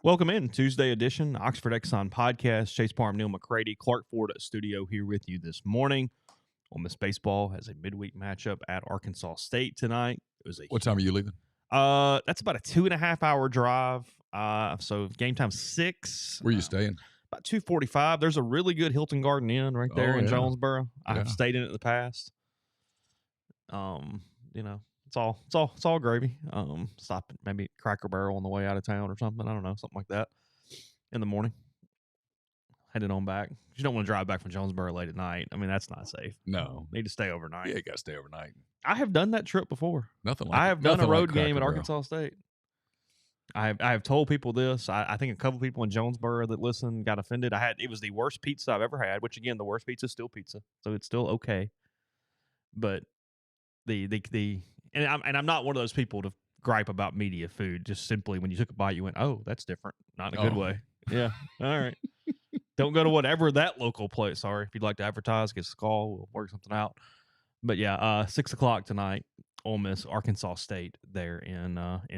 Welcome in Tuesday edition, Oxford Exxon Podcast. Chase Parham, Neal, McCready, Clark Ford studio here with you this morning. Ole Miss baseball has a midweek matchup at Arkansas State tonight. It was What time are you leaving? That's about a 2.5 hour drive. So game time 6. Where are you staying? About 2:45. There's a really good Hilton Garden Inn right there in Jonesboro. I've stayed in it in the past. It's all gravy. Stop at maybe Cracker Barrel on the way out of town or something. I don't know, something like that in the morning. Headed on back. You don't want to drive back from Jonesboro late at night. I mean, that's not safe. No. Need to stay overnight. Yeah, you got to stay overnight. I have done that trip before. Nothing like I have done a road game at Barrel. Arkansas State. I have told people this. I think a couple people in Jonesboro that listened got offended. It was the worst pizza I've ever had, which again, the worst pizza is still pizza. So it's still okay. But I'm not one of those people to gripe about media food. Just simply when you took a bite, you went, "Oh, that's different." Not in a good way. Yeah. All right. Don't go to whatever that local place. Sorry, if you'd like to advertise, get a call. We'll work something out. But yeah, 6:00 tonight. Ole Miss, Arkansas State there in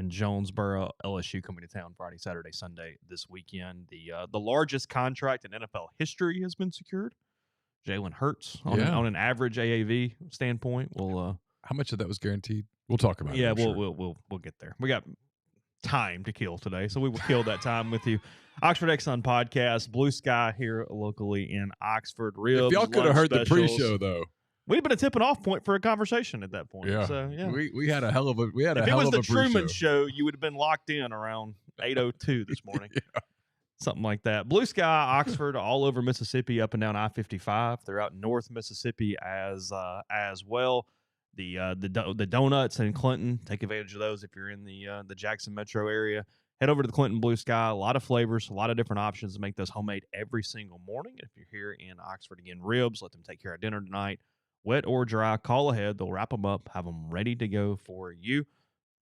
Jonesboro. LSU coming to town Friday, Saturday, Sunday this weekend. The largest contract in NFL history has been secured. Jalen Hurts on an average AAV standpoint. How much of that was guaranteed? We'll talk about it. Yeah, we'll get there. We got time to kill today, so we will kill that time with you. Oxford Exxon Podcast, Blue Sky here locally in Oxford. Ribs, if y'all could have heard specials. the pre-show, though. We'd have been a tipping off point for a conversation at that point. Yeah. So, yeah. We had a hell of a pre-show. If it was the Truman Show, you would have been locked in around 8:02 this morning. Yeah. Something like that. Blue Sky, Oxford, all over Mississippi, up and down I-55. They're out North Mississippi as well. The donuts in Clinton, take advantage of those if you're in the Jackson metro area. Head over to the Clinton Blue Sky. A lot of flavors, a lot of different options to make those homemade every single morning. And if you're here in Oxford, again, ribs, let them take care of dinner tonight. Wet or dry, call ahead. They'll wrap them up, have them ready to go for you.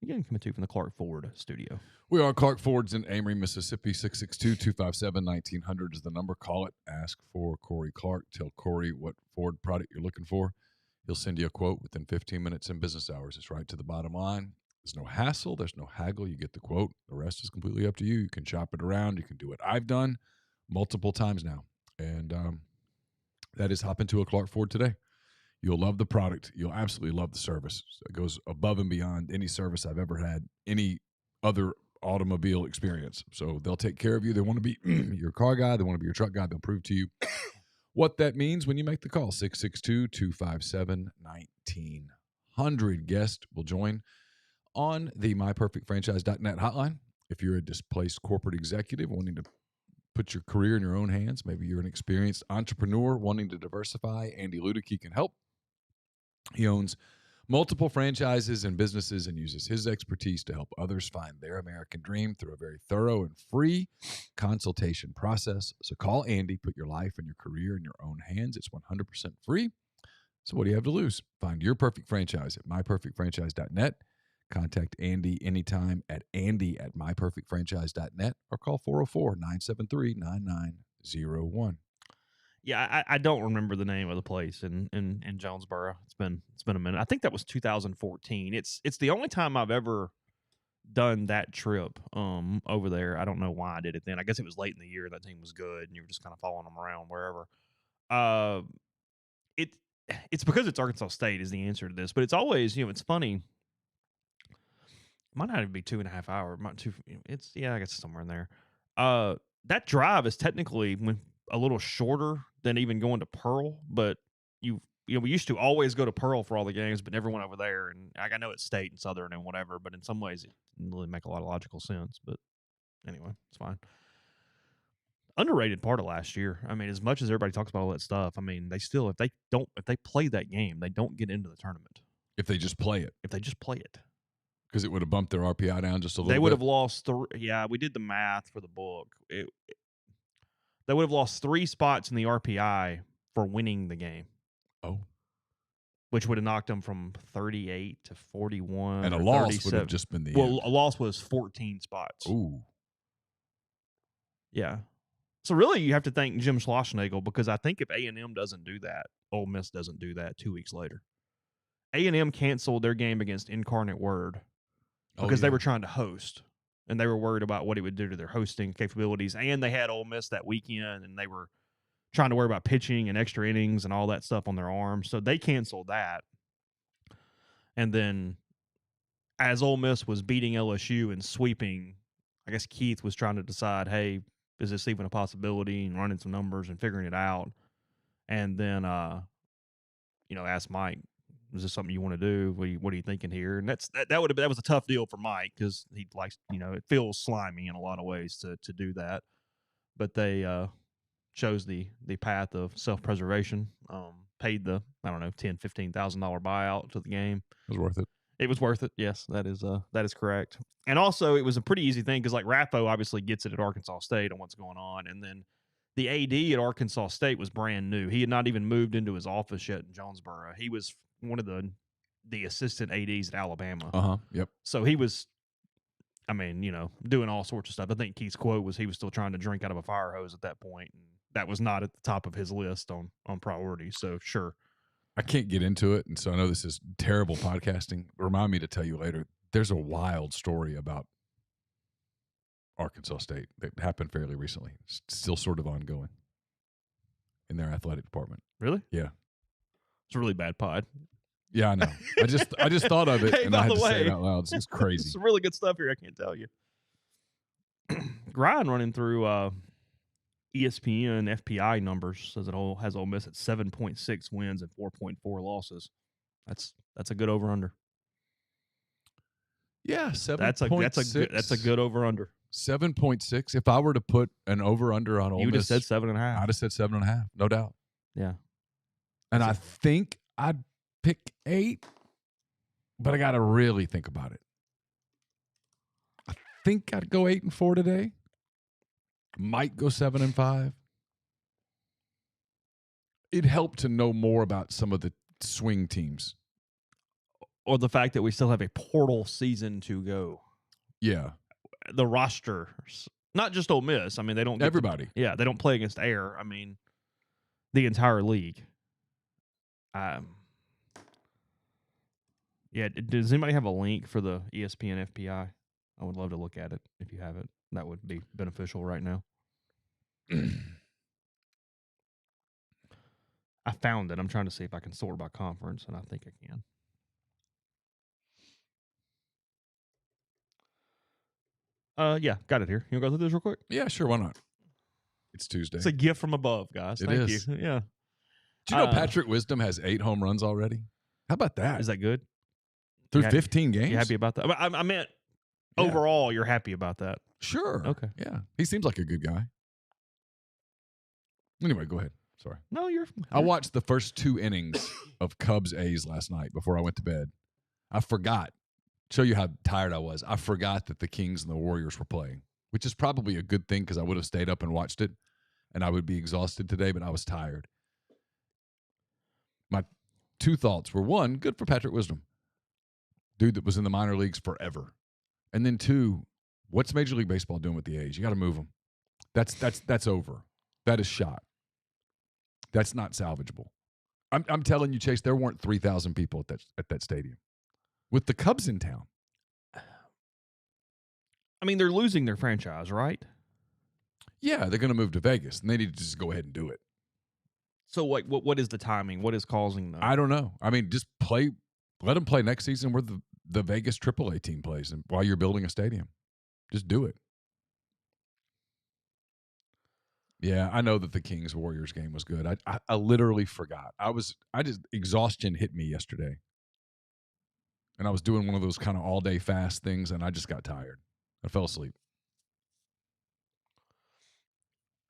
Again, coming to you from the Clark Ford studio. We are Clark Ford's in Amory, Mississippi. 662-257-1900 is the number. Call it. Ask for Corey Clark. Tell Corey what Ford product you're looking for. He'll send you a quote within 15 minutes in business hours. It's right to the bottom line. There's no hassle. There's no haggle. You get the quote. The rest is completely up to you. You can shop it around. You can do what I've done multiple times now. And that is hop into a Clark Ford today. You'll love the product. You'll absolutely love the service. It goes above and beyond any service I've ever had, any other automobile experience. So they'll take care of you. They want to be your car guy. They want to be your truck guy. They'll prove to you what that means when you make the call. 662-257-1900. Guest will join on the myperfectfranchise.net hotline. If you're a displaced corporate executive wanting to put your career in your own hands, maybe you're an experienced entrepreneur wanting to diversify, Andy Ludicky can help. He owns multiple franchises and businesses and uses his expertise to help others find their American dream through a very thorough and free consultation process. So call Andy, put your life and your career in your own hands. It's 100% free. So what do you have to lose? Find your perfect franchise at myperfectfranchise.net. Contact Andy anytime at andy@myperfectfranchise.net or call 404-973-9901. Yeah, I don't remember the name of the place in Jonesboro. It's been a minute. I think that was 2014. It's the only time I've ever done that trip over there. I don't know why I did it then. I guess it was late in the year. That team was good, and you were just kind of following them around wherever. It's because it's Arkansas State is the answer to this, but it's always, it's funny. It might not even be 2.5 hours. I guess it's somewhere in there. That drive is technically a little shorter than even going to Pearl, but we used to always go to Pearl for all the games, but never went over there. And I know it's State and Southern and whatever, but in some ways it didn't really make a lot of logical sense. But anyway, it's fine. Underrated part of last year. I mean, as much as everybody talks about all that stuff, I mean, they still if they play that game, they don't get into the tournament. If they just play it. Because it would have bumped their RPI down just a little bit. They would have lost 3. Yeah, we did the math for the book. They would have lost 3 spots in the RPI for winning the game. Oh. Which would have knocked them from 38 to 41. And a loss would have just been the end. A loss was 14 spots. Ooh. Yeah. So really you have to thank Jim Schlossnagle, because I think if A&M doesn't do that, Ole Miss doesn't do that 2 weeks later. A&M canceled their game against Incarnate Word because they were trying to host. and they were worried about what it would do to their hosting capabilities. And they had Ole Miss that weekend, and they were trying to worry about pitching and extra innings and all that stuff on their arms. So they canceled that. And then as Ole Miss was beating LSU and sweeping, I guess Keith was trying to decide, hey, is this even a possibility, and running some numbers and figuring it out. And then, asked Mike, is this something you want to do? What are you thinking here? And that was a tough deal for Mike, because he likes, it feels slimy in a lot of ways to do that. But they chose the path of self-preservation, paid the, I don't know, $10,000, $15,000 buyout to the game. It was worth it. It was worth it. Yes, that is correct. And also, it was a pretty easy thing, because like Raffo obviously gets it at Arkansas State on what's going on, and then the AD at Arkansas State was brand new. He had not even moved into his office yet in Jonesboro. He was one of the assistant ADs at Alabama. Yep. So he was, doing all sorts of stuff. I think Keith's quote was he was still trying to drink out of a fire hose at that point, and that was not at the top of his list on priority. So sure. I can't get into it, and so I know this is terrible podcasting. Remind me to tell you later. There's a wild story about Arkansas State that happened fairly recently. It's still sort of ongoing in their athletic department. Really? Yeah. It's a really bad pod. Yeah, I know. I just thought of it, Hey, and I by had the to say way, it out loud. It's crazy. some really good stuff here. I can't tell you. Ryan running through ESPN FPI numbers says it has Ole Miss at 7.6 wins and 4.4 losses. That's a good over under. Yeah, 7.6. That's a good over under. 7.6. If I were to put an over under on Ole Miss, you just said 7.5. I'd have said 7.5, no doubt. Yeah, and I think I'd pick 8, but I got to really think about it. I think I'd go 8-4 today. Might go 7-5. It'd help to know more about some of the swing teams, or the fact that we still have a portal season to go. Yeah, the roster, not just Ole Miss. I mean, they don't everybody. They don't play against air. I mean, the entire league. Yeah. Does anybody have a link for the ESPN FPI? I would love to look at it if you have it. That would be beneficial right now. I found it. I'm trying to see if I can sort by conference, and I think I can. Yeah, got it here. You want to go through this real quick? Yeah, sure. Why not? It's Tuesday. It's a gift from above, guys. Thank you. Yeah. Do you know Patrick Wisdom has 8 home runs already? How about that? Is that good? Through 15 games? You happy about that? I meant overall, you're happy about that. Sure. Okay. Yeah. He seems like a good guy. Anyway, go ahead. Sorry. No, you're I watched the first 2 innings of Cubs A's last night before I went to bed. I forgot. Show you how tired I was. I forgot that the Kings and the Warriors were playing, which is probably a good thing because I would have stayed up and watched it, and I would be exhausted today, but I was tired. My 2 thoughts were, 1, good for Patrick Wisdom, dude that was in the minor leagues forever. And then 2, what's Major League Baseball doing with the A's? You got to move them. That's over. That is shot. That's not salvageable. I'm telling you, Chase, there weren't 3,000 people at that stadium with the Cubs in town. I mean, they're losing their franchise, right? Yeah, they're going to move to Vegas, and they need to just go ahead and do it. So, like, what is the timing? What is causing them? I don't know. I mean, just play. Let them play next season where the Vegas AAA team plays, and while you're building a stadium, just do it. Yeah, I know that the Kings Warriors game was good. I literally forgot. Exhaustion hit me yesterday, and I was doing one of those kind of all day fast things, and I just got tired. I fell asleep.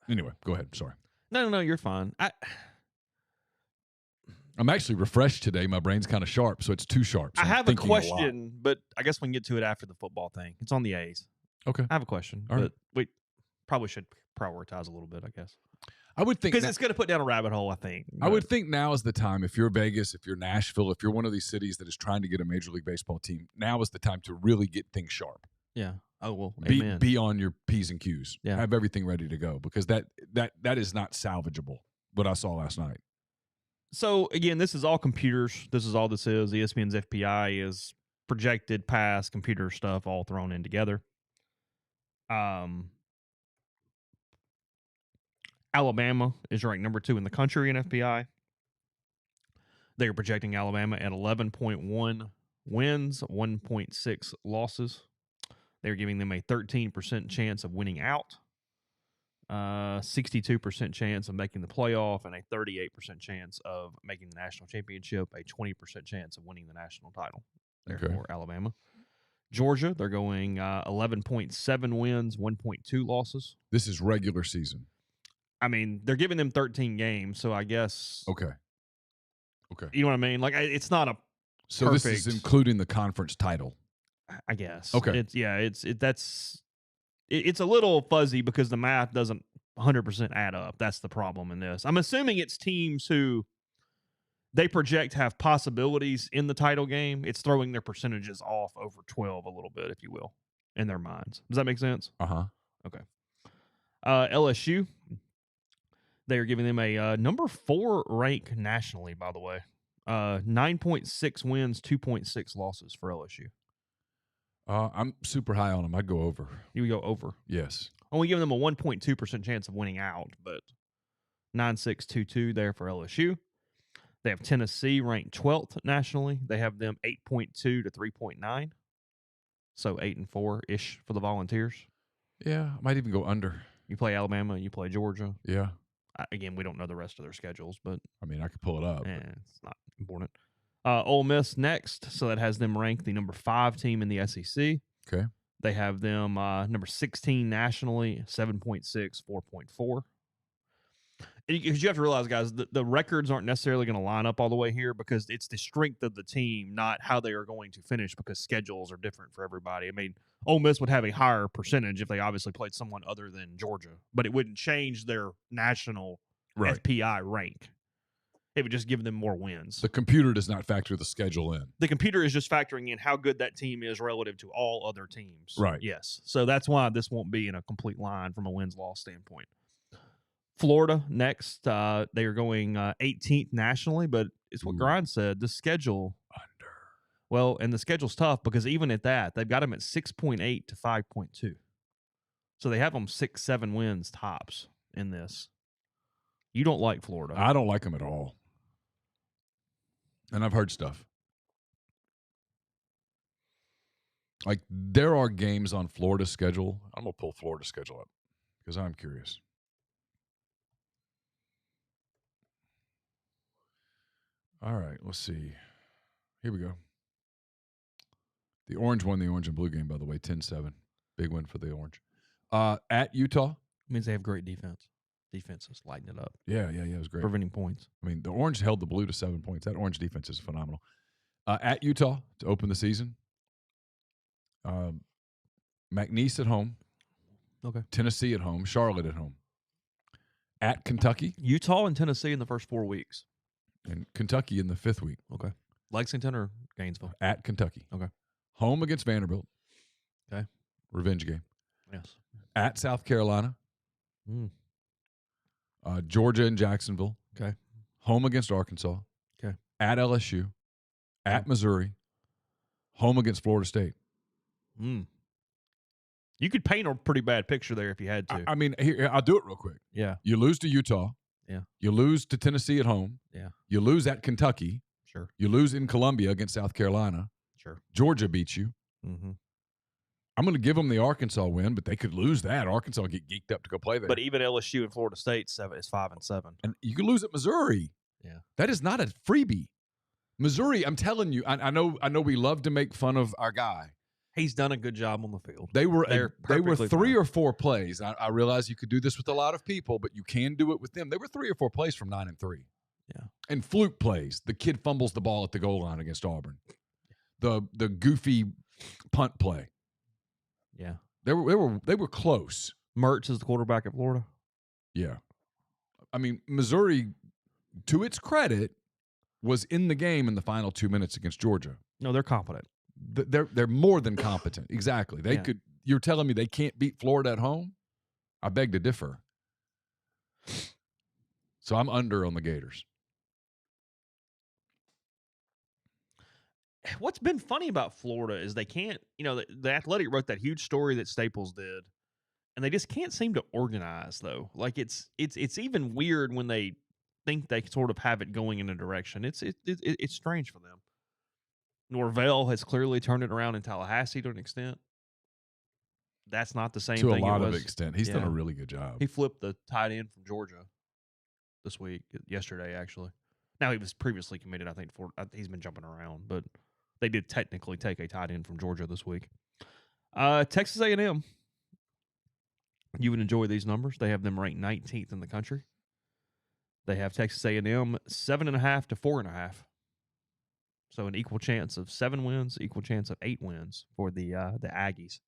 Anyway, go ahead. Sorry. No, you're fine. I'm actually refreshed today. My brain's kind of sharp, so it's too sharp. So I have a question, but I guess we can get to it after the football thing. It's on the A's. Okay. I have a question, but we probably should prioritize a little bit, I guess. I would think because it's going to put down a rabbit hole, I think. I would think now is the time. If you're Vegas, if you're Nashville, if you're one of these cities that is trying to get a Major League Baseball team, now is the time to really get things sharp. Yeah. Oh, well, amen. Be on your P's and Q's. Yeah. Have everything ready to go because that is not salvageable, what I saw last night. So, again, this is all computers. This is all this is. ESPN's FPI is projected past computer stuff all thrown in together. Alabama is ranked number 2 in the country in FPI. They are projecting Alabama at 11.1 wins, 1.6 losses. They're giving them a 13% chance of winning out, 62% chance of making the playoff, and a 38% chance of making the national championship, a 20% chance of winning the national title. Therefore, Alabama. Georgia, they're going 11.7 wins, 1.2 losses. This is regular season. I mean, they're giving them 13 games, so I guess. Okay. You know what I mean? Like, it's not a So perfect, this is including the conference title. I guess. Okay. It's a little fuzzy because the math doesn't 100% add up. That's the problem in this. I'm assuming it's teams who they project have possibilities in the title game. It's throwing their percentages off over 12 a little bit, if you will, in their minds. Does that make sense? Uh-huh. Okay. LSU, they are giving them a number 4 rank nationally, by the way. 9.6 wins, 2.6 losses for LSU. I'm super high on them. I'd go over. You would go over. Yes. Only giving them a 1.2% chance of winning out, but 9.622 there for LSU. They have Tennessee ranked 12th nationally. They have them 8.2 to 3.9. So 8 and 4-ish for the Volunteers. Yeah, I might even go under. You play Alabama, you play Georgia. Yeah. Again, we don't know the rest of their schedules, but I mean, I could pull it up. it's not important. Ole Miss next, so that has them ranked the number 5 team in the SEC. Okay. They have them number 16 nationally, 7.6, 4.4. Because you have to realize, guys, the records aren't necessarily going to line up all the way here because it's the strength of the team, not how they are going to finish, because schedules are different for everybody. I mean, Ole Miss would have a higher percentage if they obviously played someone other than Georgia, but it wouldn't change their national FPI rank. It would just give them more wins. The computer does not factor the schedule in. The computer is just factoring in how good that team is relative to all other teams. Right. Yes. So that's why this won't be in a complete line from a wins-loss standpoint. Florida next. They are going 18th nationally, but it's what Grind said. The schedule. Under. Well, and the schedule's tough because even at that, they've got them at 6.8 to 5.2. So they have them 6-7 wins tops in this. You don't like Florida. I don't like them at all. And I've heard stuff. Like, there are games on Florida's schedule. I'm going to pull Florida's schedule up because I'm curious. All right, let's see. Here we go. The Orange won the orange and blue game, by the way, 10-7. Big win for the Orange. At Utah. Means they have great defense. Defense is lighting it up. Yeah, it was great. Preventing points. I mean, the Orange held the blue to 7 points. That Orange defense is phenomenal. At Utah to open the season. McNeese at home. Okay. Tennessee at home. Charlotte at home. At Kentucky. Utah and Tennessee in the first 4 weeks. And Kentucky in the 5th week. Okay. Lexington or Gainesville? At Kentucky. Okay. Home against Vanderbilt. Okay. Revenge game. Yes. At South Carolina. Georgia and Jacksonville. Okay. Home against Arkansas. Okay. At LSU. At Missouri. Home against Florida State. You could paint a pretty bad picture there if you had to. I mean, here, I'll do it real quick. Yeah. You lose to Utah. Yeah. You lose to Tennessee at home. Yeah. You lose at Kentucky. Sure. You lose in Columbia against South Carolina. Sure. Georgia beats you. Mm-hmm. I'm going to give them the Arkansas win, but they could lose that. Arkansas get geeked up to go play there. But even LSU and Florida State is 5-7. And you could lose at Missouri. Yeah. That is not a freebie. Missouri, I'm telling you, I know we love to make fun of our guy. He's done a good job on the field. They were 3 fine. or 4 plays. I realize you could do this with a lot of people, but you can do it with them. They were 3 or 4 plays from 9-3. Yeah. And fluke plays. The kid fumbles the ball at the goal line against Auburn. The goofy punt play. Yeah. They were close. Mertz is the quarterback at Florida. Yeah. I mean, Missouri, to its credit, was in the game in the final 2 minutes against Georgia. No, they're competent. They're more than competent. Exactly. They could. You're telling me they can't beat Florida at home? I beg to differ. So I'm under on the Gators. What's been funny about Florida is they can't, the Athletic wrote that huge story that Staples did and they just can't seem to organize though. Like it's even weird when they think they sort of have it going in a direction. It's strange for them. Norvell has clearly turned it around in Tallahassee to an extent. That's not the same to thing. A lot of extent. He's done a really good job. He flipped the tight end from Georgia yesterday, actually. Now, he was previously committed, I think, he's been jumping around, but they did technically take a tight end from Georgia this week. Texas A&M. You would enjoy these numbers. They have them ranked 19th in the country. They have Texas A&M 7.5 to 4.5. So an equal chance of 7 wins, equal chance of 8 wins for the Aggies.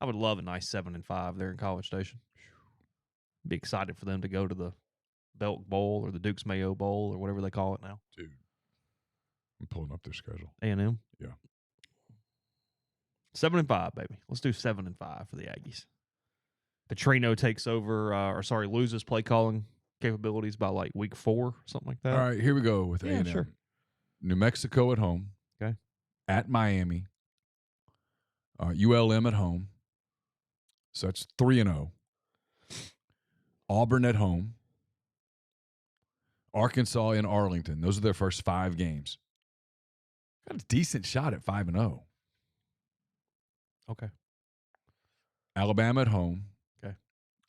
I would love a nice 7-5 there in College Station. Be excited for them to go to the Belk Bowl or the Duke's Mayo Bowl or whatever they call it now. Dude, I'm pulling up their schedule. A&M? Yeah. 7-5, baby. Let's do 7-5 for the Aggies. Petrino takes over, loses play calling capabilities by like week 4, something like that. All right, here we go with A&M. Sure. New Mexico at home. Okay. At Miami. ULM at home. So that's 3-0. Auburn at home. Arkansas in Arlington. Those are their first 5 games. Got a decent shot at 5-0. Okay. Alabama at home. Okay.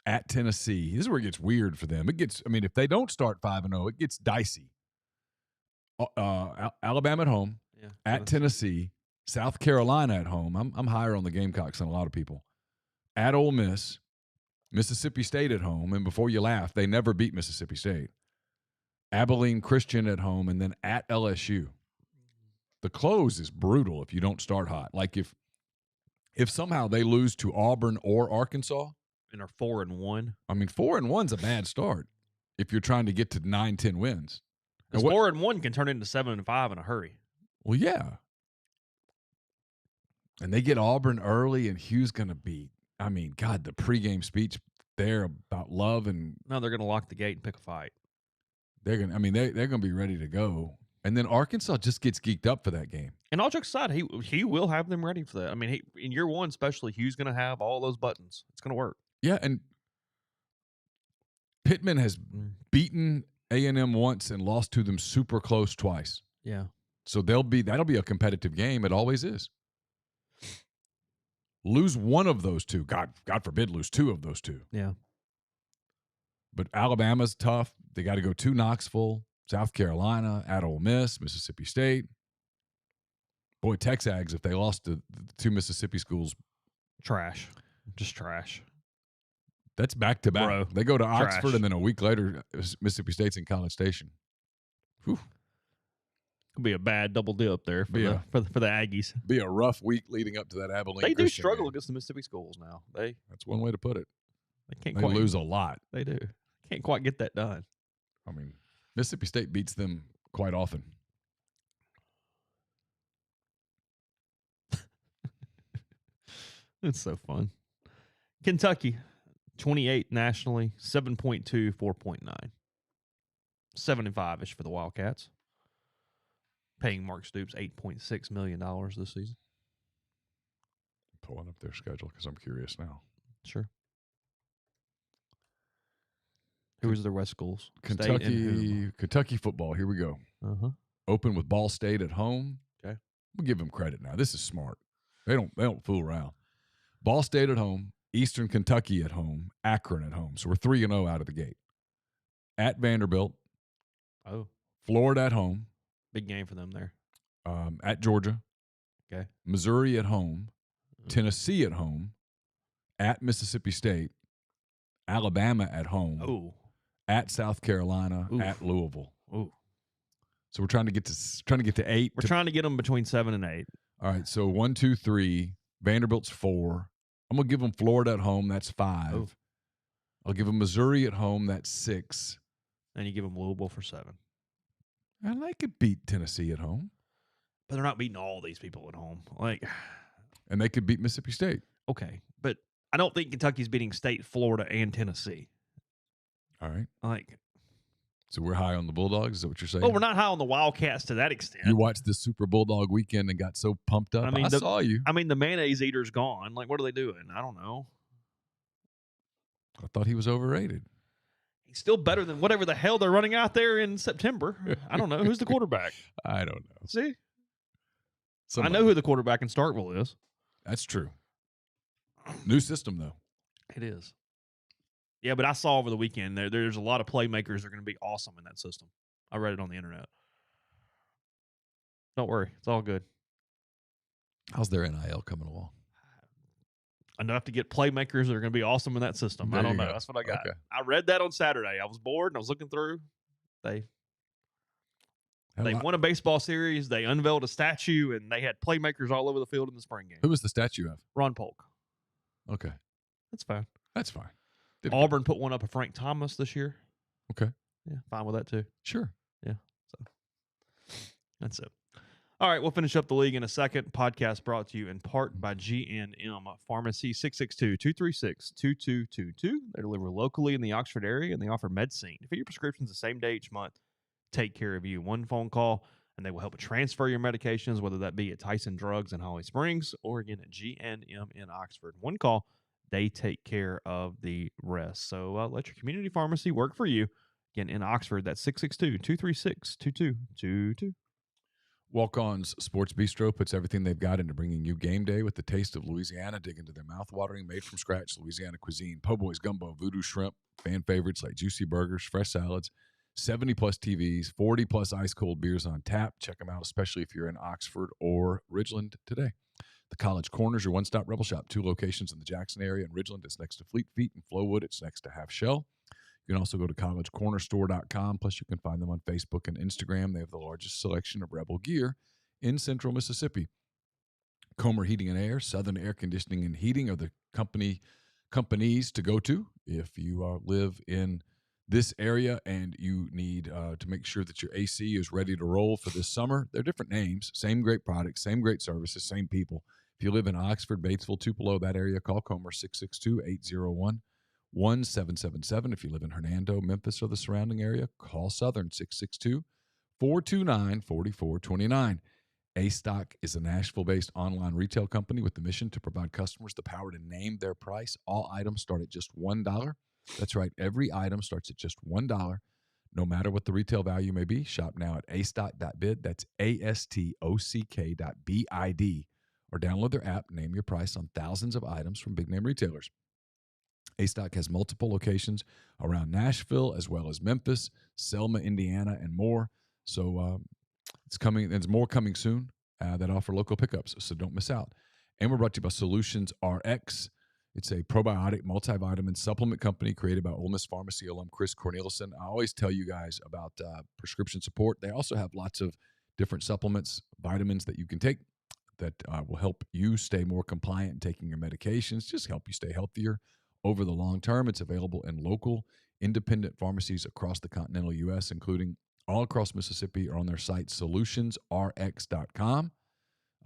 At Tennessee. This is where it gets weird for them. If they don't start 5-0, it gets dicey. Alabama at home. Yeah, at Tennessee. South Carolina at home. I'm higher on the Gamecocks than a lot of people. At Ole Miss. Mississippi State at home. And before you laugh, they never beat Mississippi State. Abilene Christian at home, and then at LSU. The close is brutal if you don't start hot. Like if somehow they lose to Auburn or Arkansas. And are 4-1. 4-1's a bad start if you're trying to get to 9-10 wins. Because 4-1 can turn into 7-5 in a hurry. Well, yeah. And they get Auburn early, and Hugh's going to be, God, the pregame speech there about love and. No, they're going to lock the gate and pick a fight. They're going to be ready to go. And then Arkansas just gets geeked up for that game. And all jokes aside, he will have them ready for that. In year 1 especially, Hugh's going to have all those buttons. It's going to work. Yeah, and Pittman has beaten A&M once and lost to them super close twice. Yeah. So that'll be a competitive game. It always is. Lose one of those two. God forbid lose 2 of those 2. Yeah. But Alabama's tough. They got to go to Knoxville, South Carolina, at Ole Miss, Mississippi State. Boy, Texags, if they lost to the 2 Mississippi schools. Trash. Just trash. That's back-to-back. Bro, they go to trash. Oxford, and then a week later, Mississippi State's in College Station. Whew. Could be a bad double dip there for the Aggies. Be a rough week leading up to that Abilene. They do struggle game. Against the Mississippi schools now. That's one way to put it. They can't they quite lose a lot. They do. Can't quite get that done. Mississippi State beats them quite often. It's so fun. Kentucky, 28 nationally, 7.2, 4.9. 7-5-ish for the Wildcats. Paying Mark Stoops $8.6 million this season. Pulling up their schedule because I'm curious now. Sure. Who is their West schools? Kentucky football. Here we go. Open with Ball State at home. Okay. We'll give them credit now. This is smart. They don't fool around. Ball State at home. Eastern Kentucky at home. Akron at home. So we're 3-0 out of the gate. At Vanderbilt. Oh. Florida at home. Big game for them there. At Georgia. Okay. Missouri at home. Tennessee at home. At Mississippi State. Alabama at home. Oh. At South Carolina. Oof. At Louisville. Oh. So we're trying to get to 8. We're trying to get them between 7 and 8. All right. So 1, 2, 3. Vanderbilt's 4. I'm gonna give them Florida at home. That's 5. Oh. I'll give them Missouri at home. That's 6. And you give them Louisville for 7. And they could beat Tennessee at home. But they're not beating all these people at home. And they could beat Mississippi State. Okay. But I don't think Kentucky's beating State, Florida, and Tennessee. All right. So we're high on the Bulldogs? Is that what you're saying? Well, we're not high on the Wildcats to that extent. You watched the Super Bulldog weekend and got so pumped up. I saw you. The mayonnaise eater's gone. What are they doing? I don't know. I thought he was overrated. He's still better than whatever the hell they're running out there in September. I don't know. Who's the quarterback? I don't know. See? Somebody. I know who the quarterback in Starkville is. That's true. New system, though. It is. Yeah, but I saw over the weekend there's a lot of playmakers that are going to be awesome in that system. I read it on the internet. Don't worry. It's all good. How's their NIL coming along? Enough to get playmakers that are going to be awesome in that system. There I don't you know. go. That's what I got. Okay. I read that on Saturday. I was bored and I was looking through. They won a baseball series. They unveiled a statue, and they had playmakers all over the field in the spring game. Who was the statue of? Ron Polk. Okay. That's fine. That's fine. Auburn put one up of Frank Thomas this year. Okay. Yeah, fine with that too. Sure. Yeah. So that's it. All right, we'll finish up the league in a second. Podcast brought to you in part by G&M Pharmacy, 662-236-2222. They deliver locally in the Oxford area, and they offer medicine. Fill your prescriptions the same day each month. Take care of you. One phone call, and they will help transfer your medications, whether that be at Tyson Drugs in Holly Springs or, again, at G&M in Oxford. One call, they take care of the rest. So let your community pharmacy work for you. Again, in Oxford, that's 662-236-2222. Walk-On's Sports Bistro puts everything they've got into bringing you game day with the taste of Louisiana. Dig into their mouth-watering, made-from-scratch Louisiana cuisine. Po' boys, gumbo, voodoo shrimp, fan favorites like juicy burgers, fresh salads, 70-plus TVs, 40-plus ice-cold beers on tap. Check them out, especially if you're in Oxford or Ridgeland today. The College Corner's your one-stop Rebel Shop. 2 locations in the Jackson area. In Ridgeland, it's next to Fleet Feet. In Flowood, it's next to Half Shell. You can also go to collegecornerstore.com. Plus, you can find them on Facebook and Instagram. They have the largest selection of Rebel gear in central Mississippi. Comer Heating and Air, Southern Air Conditioning and Heating are the companies to go to if you live in this area and you need to make sure that your AC is ready to roll for this summer. They're different names, same great products, same great services, same people. If you live in Oxford, Batesville, Tupelo, that area, call Comer 662-801-1777. If you live in Hernando, Memphis, or the surrounding area, call Southern 662-429-4429. A-Stock is a Nashville-based online retail company with the mission to provide customers the power to name their price. All items start at just $1. That's right. Every item starts at just $1, no matter what the retail value may be. Shop now at astock.bid. That's ASTOCK.BID. Or download their app, name your price on thousands of items from big-name retailers. A-Stock has multiple locations around Nashville as well as Memphis, Selma, Indiana, and more. So it's coming. There's more coming soon that offer local pickups, so don't miss out. And we're brought to you by Solutions RX. It's a probiotic multivitamin supplement company created by Ole Miss Pharmacy alum Chris Cornelison. I always tell you guys about prescription support. They also have lots of different supplements, vitamins that you can take that will help you stay more compliant in taking your medications, just help you stay healthier over the long term. It's available in local independent pharmacies across the continental U.S., including all across Mississippi, or on their site, solutionsrx.com.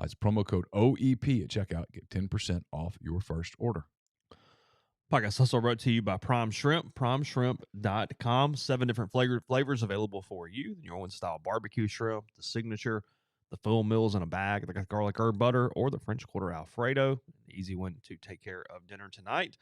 It's promo code OEP at checkout. Get 10% off your first order. Podcast also brought to you by Prime Shrimp, primeshrimp.com. 7 different flavors available for you. Your own style barbecue shrimp, the signature, the full meals in a bag, the garlic herb butter, or the French Quarter Alfredo. An easy one to take care of dinner tonight.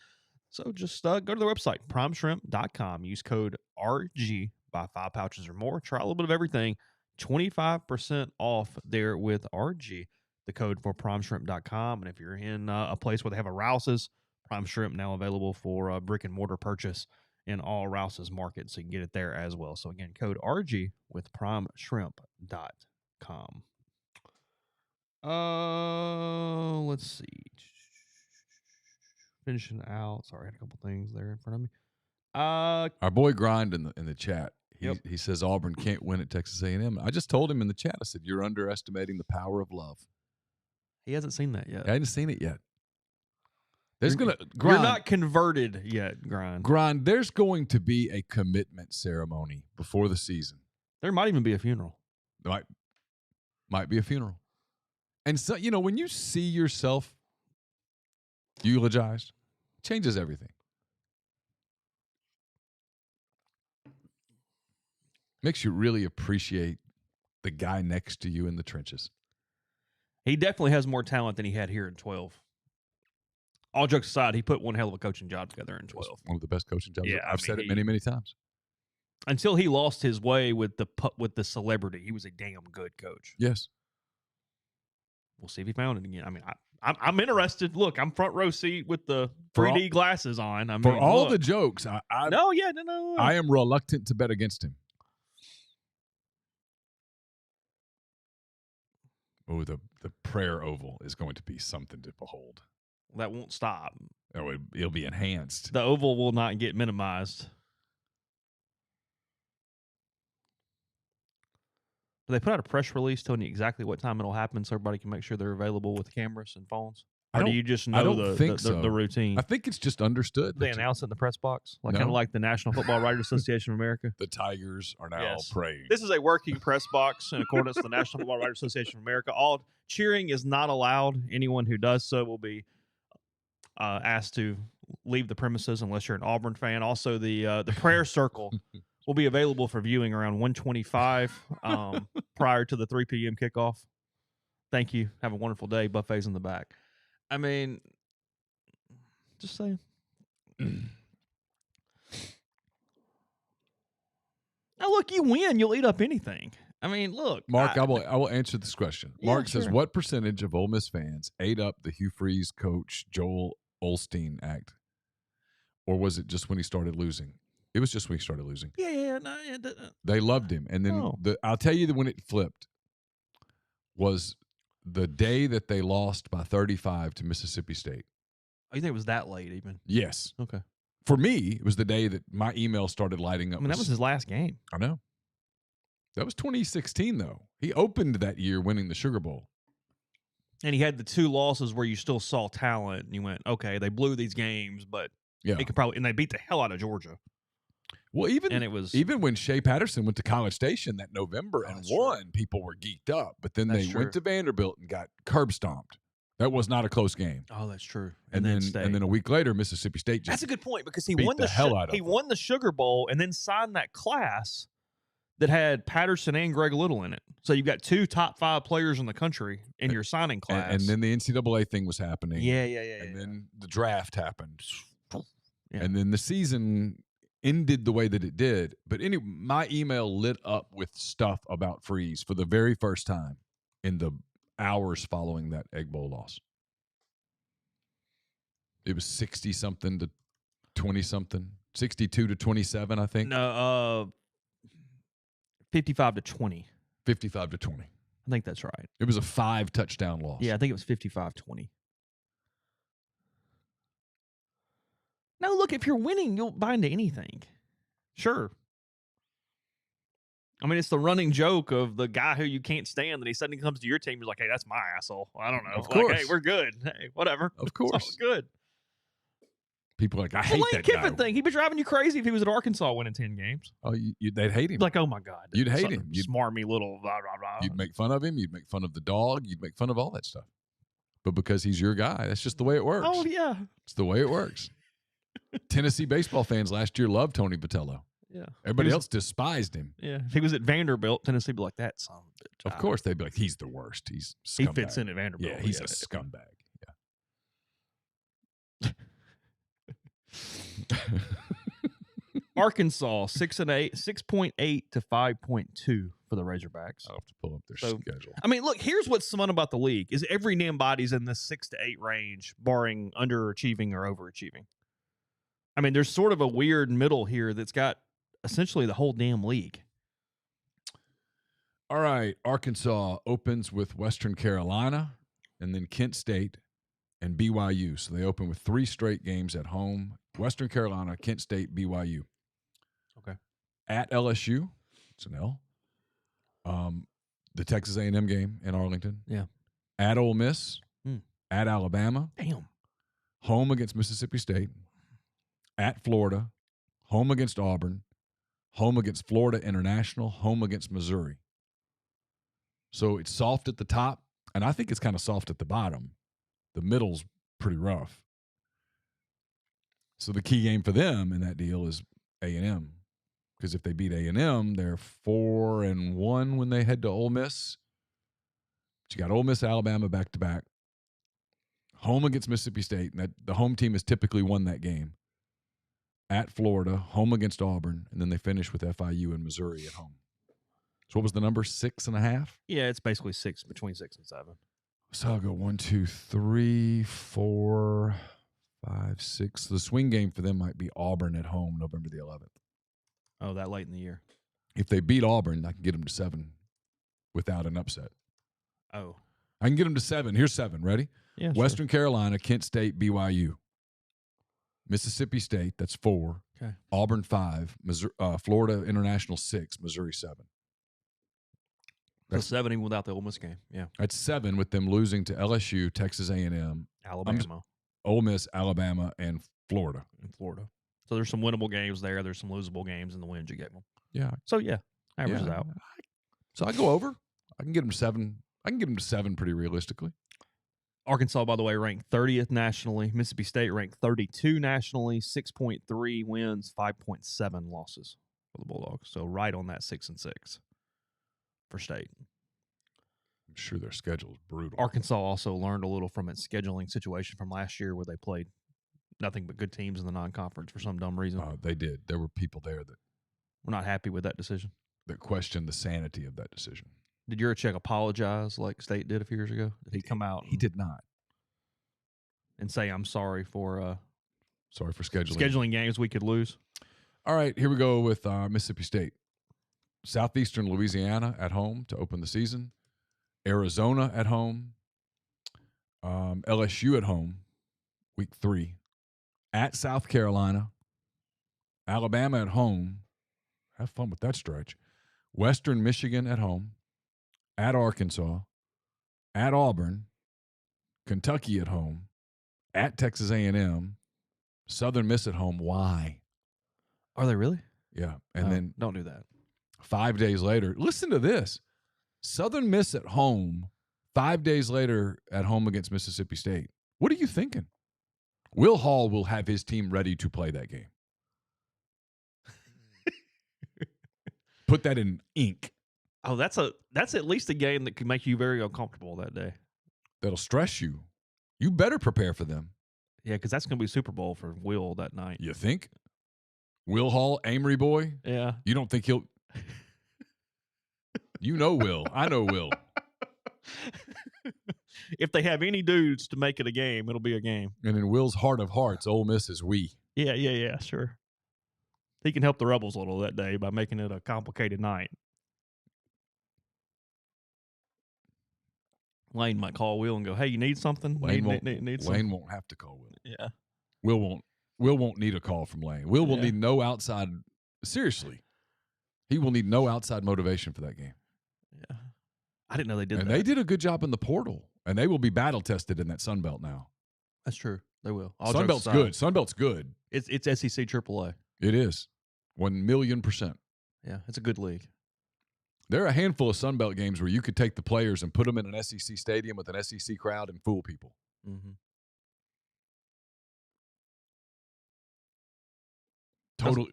So just go to the website, primeshrimp.com. Use code RG. Buy 5 pouches or more. Try a little bit of everything. 25% off there with RG. The code for primeshrimp.com. And if you're in a place where they have a Rouse's, Prime Shrimp now available for brick and mortar purchase in all Rouse's markets. So you can get it there as well. So again, code RG with primeshrimp.com. Let's see. Finishing out. Sorry, I had a couple things there in front of me. Our boy Grind in the chat. Yep. He says Auburn can't win at Texas A&M. I just told him in the chat. I said, you're underestimating the power of love. He hasn't seen that yet. I hadn't seen it yet. You're not converted yet, Grind. Grind, there's going to be a commitment ceremony before the season. There might even be a funeral. Might be a funeral. And so, when you see yourself eulogized, it changes everything. Makes you really appreciate the guy next to you in the trenches. He definitely has more talent than he had here in 12. all jokes aside, he put one hell of a coaching job together in 12. One of the best coaching jobs. Yeah, I've said it many, many times. Until he lost his way with the celebrity, he was a damn good coach. Yes. We'll see if he found it again. I mean, I'm interested. Look, I'm front row seat with the 3D glasses on. I mean, for all the jokes, no. I am reluctant to bet against him. Oh, the prayer oval is going to be something to behold. That won't stop. Oh, it'll be enhanced. The oval will not get minimized. Do they put out a press release telling you exactly what time it'll happen so everybody can make sure they're available with cameras and phones? Or do you just know the routine? I think it's just understood. They announce it in the press box, kind of like the National Football Writers Association of America. The Tigers are now praying. This is a working press box in accordance with the National Football Writers Association of America. All cheering is not allowed. Anyone who does so will be asked to leave the premises unless you're an Auburn fan. Also, the prayer circle will be available for viewing around 1:25 prior to the 3 p.m. kickoff. Thank you. Have a wonderful day. Buffets in the back. I mean, just saying. Now, look, you win, you'll eat up anything. I mean, look. Mark, I will answer this question. Yeah, Mark says, what percentage of Ole Miss fans ate up the Hugh Freeze coach Joel Osteen act? Or was it just when he started losing? It was just when he started losing. Yeah. They loved him. And then I'll tell you that when it flipped was the day that they lost by 35 to Mississippi State. Oh, you think it was that late even? Yes. Okay. For me, it was the day that my email started lighting up. I mean, that was his last game. I know. That was 2016, though. He opened that year winning the Sugar Bowl. And he had the 2 losses where you still saw talent, and you went, okay, they blew these games, but they could probably – and they beat the hell out of Georgia. Well, even when Shea Patterson went to College Station that November and won, people were geeked up. But then they went to Vanderbilt and got curb stomped. That was not a close game. Oh, that's true. And then a week later, Mississippi State just that's a good point because he beat won the hell out of he won the Sugar Bowl and then signed that class that had Patterson and Greg Little in it. So you've got 2 top 5 players in the country in your signing class. And then the NCAA thing was happening. Yeah. And then the draft happened. Yeah. And then the season ended the way that it did. But anyway, my email lit up with stuff about Freeze for the very first time in the hours following that Egg Bowl loss. It was 60-something to 20-something. 62 to 27, I think. No, 55 to 20. 55 to 20. I think that's right. It was a 5-touchdown loss. Yeah, I think it was 55-20. Now, look, if you're winning, you'll buy into anything. Sure. I mean, it's the running joke of the guy who you can't stand that he suddenly comes to your team. He's like, hey, that's my asshole. I don't know. Of course. Hey, we're good. Hey, whatever. Of course. It's all good. People are like, I hate Lane that Kiffin guy. thing. He'd be driving you crazy if he was at Arkansas winning 10 games. Oh, they'd hate him. Like, oh, my God. You'd hate him. Smarmy little blah, blah, blah. You'd make fun of him. You'd make fun of the dog. You'd make fun of all that stuff. But because he's your guy, that's just the way it works. Oh, yeah. It's the way it works. Tennessee baseball fans last year loved Tony Botello. Yeah. Everybody else despised him. Yeah. If he was at Vanderbilt, Tennessee would be like, that son of a bitch. Of course, they'd be like, he's the worst. He's scumbag. He fits in at Vanderbilt. Yeah, he's a scumbag. Yeah. Arkansas 6.8 to 5.2 for the Razorbacks. I'll have to pull up their schedule. I mean, look, here's what's fun about the league is every damn body's in this 6 to 8 range, barring underachieving or overachieving. I mean, there's sort of a weird middle here that's got essentially the whole damn league. All right, Arkansas opens with Western Carolina and then Kent State and BYU. So they open with 3 straight games at home. Western Carolina, Kent State, BYU. Okay. At LSU, it's an L. The Texas A&M game in Arlington. Yeah. At Ole Miss. At Alabama. Damn. Home against Mississippi State. At Florida. Home against Auburn. Home against Florida International. Home against Missouri. So it's soft at the top, and I think it's kind of soft at the bottom. The middle's pretty rough. So the key game for them in that deal is A&M. Because if they beat A&M, they're 4-1 when they head to Ole Miss. But you got Ole Miss, Alabama back-to-back. home against Mississippi State, and that the home team has typically won that game. At Florida, home against Auburn, and then they finish with FIU and Missouri at home. So what was the number? 6.5? Yeah, it's basically between 6 and 7. So I'll go 1, 2, 3, 4, 5, 6. The swing game for them might be Auburn at home, November the 11th. Oh, that late in the year. If they beat Auburn, I can get them to 7 without an upset. Oh. I can get them to 7. Here's 7. Ready? Yeah. Western Carolina, Kent State, BYU. Mississippi State, that's 4. Okay. Auburn 5. Florida International 6. Missouri 7. That's 7 even without the Ole Miss game. Yeah. That's 7 with them losing to LSU, Texas A&M, Alabama. Ole Miss, Alabama, and Florida. So there's some winnable games there. There's some losable games in the wins you gave them. Yeah. So, yeah, averages out. So I go over. I can get them 7. I can get them to 7 pretty realistically. Arkansas, by the way, ranked 30th nationally. Mississippi State ranked 32 nationally, 6.3 wins, 5.7 losses for the Bulldogs. So right on that 6 and 6 for State. I'm sure their schedule is brutal. Arkansas also learned a little from its scheduling situation from last year where they played nothing but good teams in the non-conference for some dumb reason. They did. There were people there that We're not happy with that decision. That questioned the sanity of that decision. Did Juracek apologize like State did a few years ago? Did he come out? He did not. And say, I'm sorry for scheduling games we could lose? All right, here we go with Mississippi State. Southeastern Louisiana at home to open the season. Arizona at home. LSU at home, week 3. At South Carolina. Alabama at home. Have fun with that stretch. Western Michigan at home. At Arkansas. At Auburn. Kentucky at home. At Texas A&M. Southern Miss at home. Why? Are they really? Yeah. And then don't do that. 5 days later, listen to this. Southern Miss at home, 5 days later at home against Mississippi State. What are you thinking? Will Hall will have his team ready to play that game. Put that in ink. Oh, that's at least a game that could make you very uncomfortable that day. That'll stress you. You better prepare for them. Yeah, because that's going to be Super Bowl for Will that night. You think? Will Hall, Amory boy? Yeah. You don't think he'll... You know Will. I know Will. If they have any dudes to make it a game, it'll be a game. And in Will's heart of hearts, Ole Miss is we. Yeah, sure. He can help the Rebels a little that day by making it a complicated night. Lane might call Will and go, "Hey, you need something?" Lane something? won't have to call Will. Yeah. Will won't need a call from Lane. Will need no outside. Seriously, he will need no outside motivation for that game. Yeah, I didn't know they did. And that. they did a good job in the portal, and they will be battle tested in that Sun Belt now. That's true. They will. Sun Belt's good. Sun Belt's good. It's SEC AAA. It is 1,000,000%. Yeah, it's a good league. There are a handful of Sun Belt games where you could take the players and put them in an SEC stadium with an SEC crowd and fool people. Mm-hmm.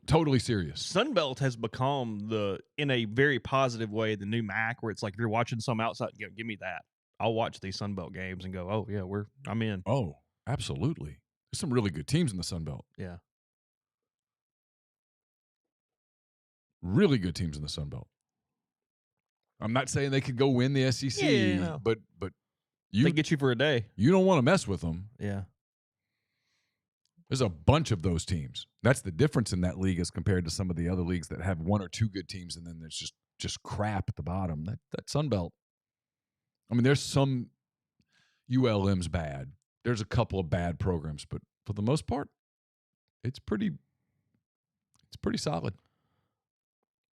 Totally serious. Sun Belt has become in a very positive way, the new MAC, where it's like if you're watching some outside, give me that. I'll watch these Sun Belt games and go, oh yeah, I'm in. Oh, absolutely. There's some really good teams in the Sun Belt. Yeah. Really good teams in the Sun Belt. I'm not saying they could go win the SEC, but they get you for a day. You don't want to mess with them. Yeah. There's a bunch of those teams. That's the difference in that league as compared to some of the other leagues that have 1 or 2 good teams and then there's just crap at the bottom. That Sun Belt. I mean, there's some ULM's bad. There's a couple of bad programs, but for the most part, it's pretty solid.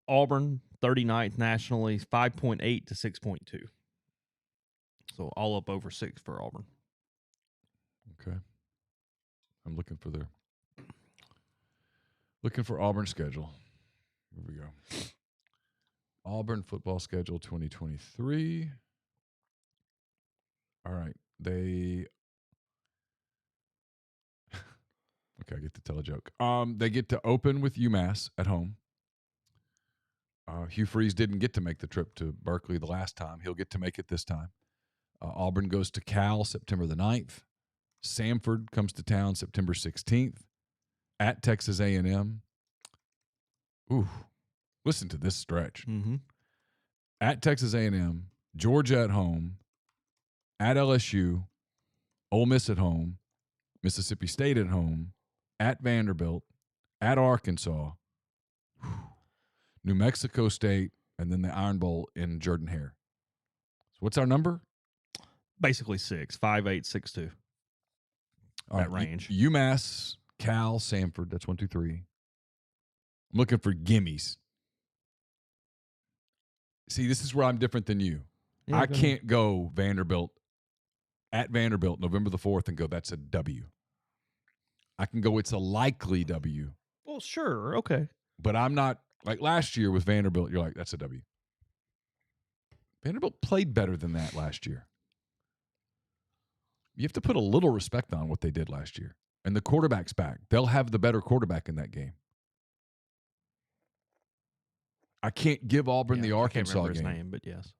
Auburn, 39th nationally, 5.8 to 6.2. So all up over 6 for Auburn. Okay. I'm looking for Auburn's schedule. Here we go. Auburn football schedule 2023. All right. Okay, I get to tell a joke. They get to open with UMass at home. Hugh Freeze didn't get to make the trip to Berkeley the last time. He'll get to make it this time. Auburn goes to Cal September the 9th. Samford comes to town September 16th. At Texas A&M. Ooh, listen to this stretch. Mm-hmm. At Texas A&M, Georgia at home, at LSU, Ole Miss at home, Mississippi State at home, at Vanderbilt, at Arkansas, New Mexico State, and then the Iron Bowl in Jordan-Hare. So what's our number? Basically 6, 5, 8, 6, 2. That range. UMass, Cal, Samford. That's 1, 2, 3. I'm looking for gimmies. See, this is where I'm different than you. Yeah, I can't go Vanderbilt at Vanderbilt November the 4th and go, that's a W. I can go, it's a likely W. Well, sure. Okay. But I'm not, like last year with Vanderbilt, you're like, that's a W. Vanderbilt played better than that last year. You have to put a little respect on what they did last year. And the quarterback's back. They'll have the better quarterback in that game. I can't give Auburn the Arkansas I can't remember game. his name, but yes.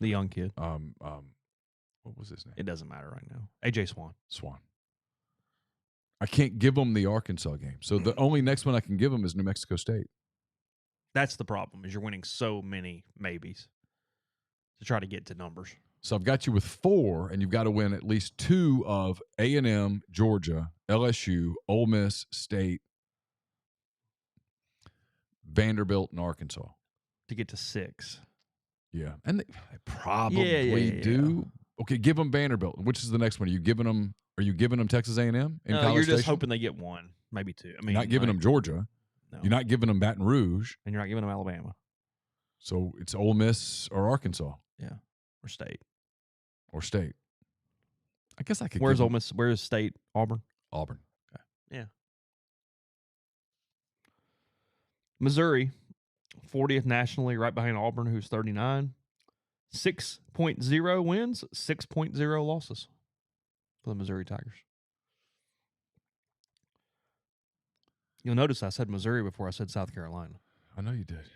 The young kid. What was his name? It doesn't matter right now. AJ Swan. I can't give them the Arkansas game. So the only next one I can give them is New Mexico State. That's the problem, is you're winning so many maybes to try to get to numbers. So I've got you with 4, and you've got to win at least 2 of A&M, Georgia, LSU, Ole Miss, State, Vanderbilt, and Arkansas. To get to 6. Yeah. And they probably do. Okay, give them Vanderbilt. Which is the next one? Are you giving them Texas A&M in College you're just Station? hoping they get 1, maybe 2. I mean, You're not giving them Georgia. No. You're not giving them Baton Rouge. And you're not giving them Alabama. So it's Ole Miss or Arkansas. Yeah. Or State. Or State. I guess I could. Where's Ole Miss? Where's State? Auburn? Auburn. Okay. Yeah. Missouri, 40th nationally, right behind Auburn, who's 39. 6.0 wins, 6.0 losses for the Missouri Tigers. You'll notice I said Missouri before I said South Carolina. I know you did.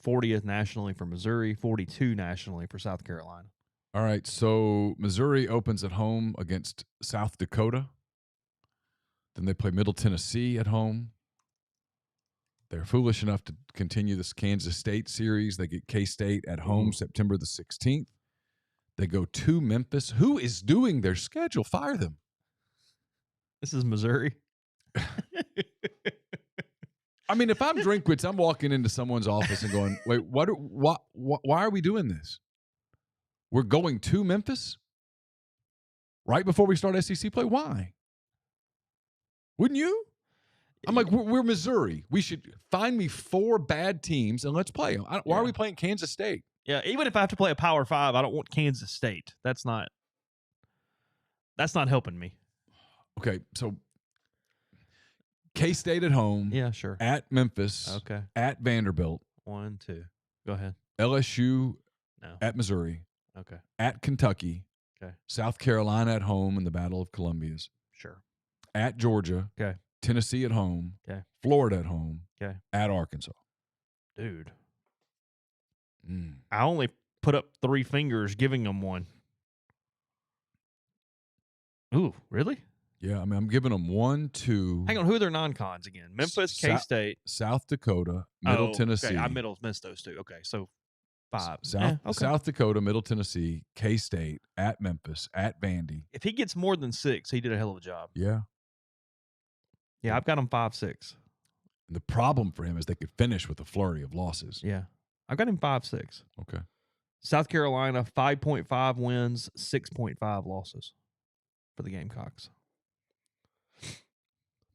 40th nationally for Missouri, 42 nationally for South Carolina. All right, so Missouri opens at home against South Dakota. Then they play Middle Tennessee at home. They're foolish enough to continue this Kansas State series. They get K-State at home September the 16th. They go to Memphis. Who is doing their schedule? Fire them. This is Missouri. I mean, if I'm Drinkwitz, I'm walking into someone's office and going, wait, why are we doing this? We're going to Memphis right before we start SEC play? Why? Wouldn't you? I'm like, we're Missouri. We should find me 4 bad teams and let's play them. Why are we playing Kansas State? Yeah, even if I have to play a Power 5, I don't want Kansas State. That's not helping me. Okay, so K-State at home. Yeah, sure. At Memphis. Okay. At Vanderbilt. 1, 2. Go ahead. LSU No. at Missouri. Okay. At Kentucky. Okay. South Carolina at home in the Battle of Columbia's. Sure. At Georgia. Okay. Tennessee at home. Okay. Florida at home. Okay. At Arkansas. Dude. I only put up 3 fingers giving them 1. Ooh, really? Yeah, I mean, I'm giving them 1, 2. Hang on, who are their non-cons again? Memphis, K-State. South Dakota, Middle Tennessee. Okay, I missed those 2. Okay, so 5. South Dakota, Middle Tennessee, K-State, at Memphis, at Vandy. If he gets more than 6, he did a hell of a job. Yeah. Yeah, I've got him 5-6. And the problem for him is they could finish with a flurry of losses. Yeah. I've got him 5-6. Okay. South Carolina, 5.5 wins, 6.5 losses for the Gamecocks.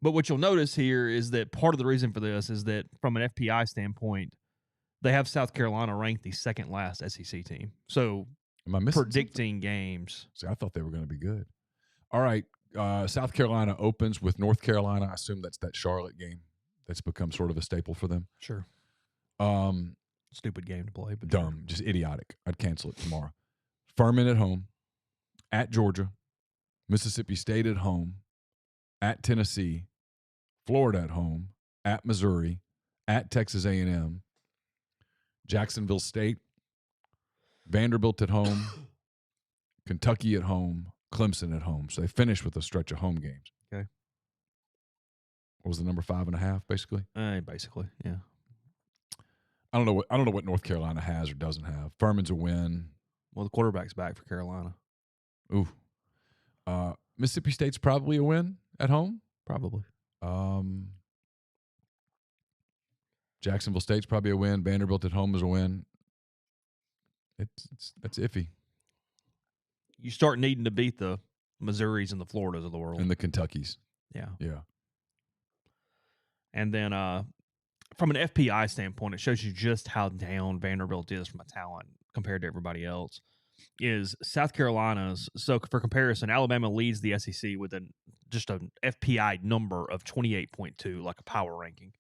But what you'll notice here is that part of the reason for this is that from an FPI standpoint, they have South Carolina ranked the second last SEC team. So am I missing predicting games? See, I thought they were going to be good. All right. South Carolina opens with North Carolina. I assume that's that Charlotte game that's become sort of a staple for them. Sure. Stupid game to play, but dumb, just idiotic. I'd cancel it tomorrow. Furman at home, at Georgia, Mississippi State at home, at Tennessee, Florida at home, at Missouri, at Texas A&M, Jacksonville State, Vanderbilt at home, Kentucky at home, Clemson at home. So they finished with a stretch of home games. Okay. What was the number 5.5, basically? Basically, yeah. I don't know what North Carolina has or doesn't have. Furman's a win. Well, the quarterback's back for Carolina. Ooh. Mississippi State's probably a win at home. Probably. Jacksonville State's probably a win. Vanderbilt at home is a win. That's iffy. You start needing to beat the Missouris and the Floridas of the world. And the Kentuckys. Yeah. Yeah. And then from an FPI standpoint, it shows you just how down Vanderbilt is from a talent compared to everybody else. Is South Carolina's, so for comparison, Alabama leads the SEC with just an FPI number of 28.2, like a power ranking.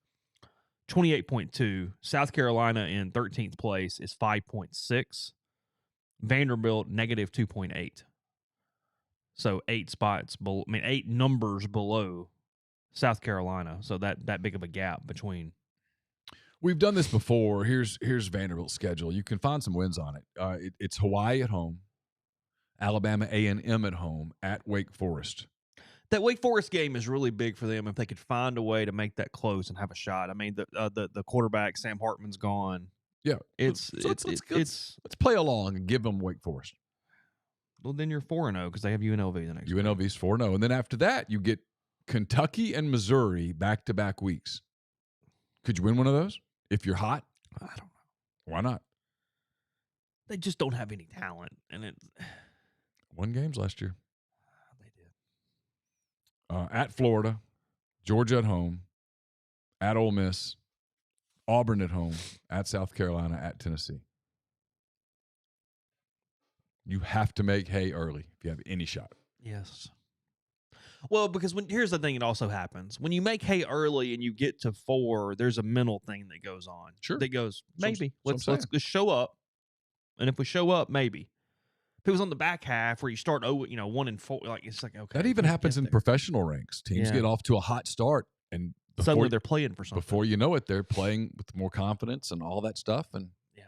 28.2. South Carolina in 13th place is 5.6. Vanderbilt negative 2.8. So 8 spots below, 8 numbers below South Carolina. So that big of a gap between. We've done this before. Here's Vanderbilt's schedule. You can find some wins on it. It's Hawaii at home, Alabama A&M at home, at Wake Forest. That Wake Forest game is really big for them if they could find a way to make that close and have a shot. I mean, the quarterback Sam Hartman's gone. Yeah, let's play along and give them Wake Forest. Well, then you're 4-0 because they have UNLV the next week. UNLV's 4-0, and then after that you get Kentucky and Missouri back-to-back weeks. Could you win one of those if you're hot? I don't know. Why not? They just don't have any talent, and it won games last year. They did. At Florida, Georgia at home, at Ole Miss, Auburn at home, at South Carolina, at Tennessee. You have to make hay early if you have any shot. Yes. Well, because here's the thing, it also happens. When you make hay early and you get to 4, there's a mental thing that goes on. Sure. That goes, maybe. Let's just show up. And if we show up, maybe. If it was on the back half where you start 1-4, like it's like, okay. That even happens in professional ranks. Teams get off to a hot start and suddenly they're playing for something. Before you know it, they're playing with more confidence and all that stuff. And yeah.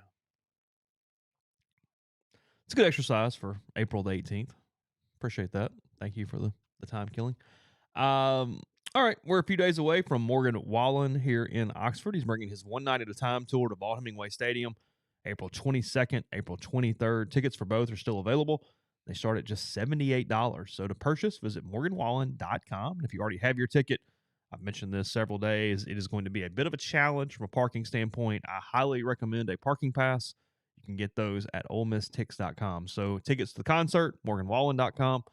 It's a good exercise for April the 18th. Appreciate that. Thank you for the time killing. All right, we're a few days away from Morgan Wallen here in Oxford. He's bringing his One Night at a Time tour to Vaught Hemingway Stadium, April 22nd, April 23rd. Tickets for both are still available. They start at just $78. So to purchase, visit morganwallen.com. And if you already have your ticket, I've mentioned this several days, it is going to be a bit of a challenge from a parking standpoint. I highly recommend a parking pass. You can get those at OleMissTix.com. So tickets to the concert, morganwallen.com.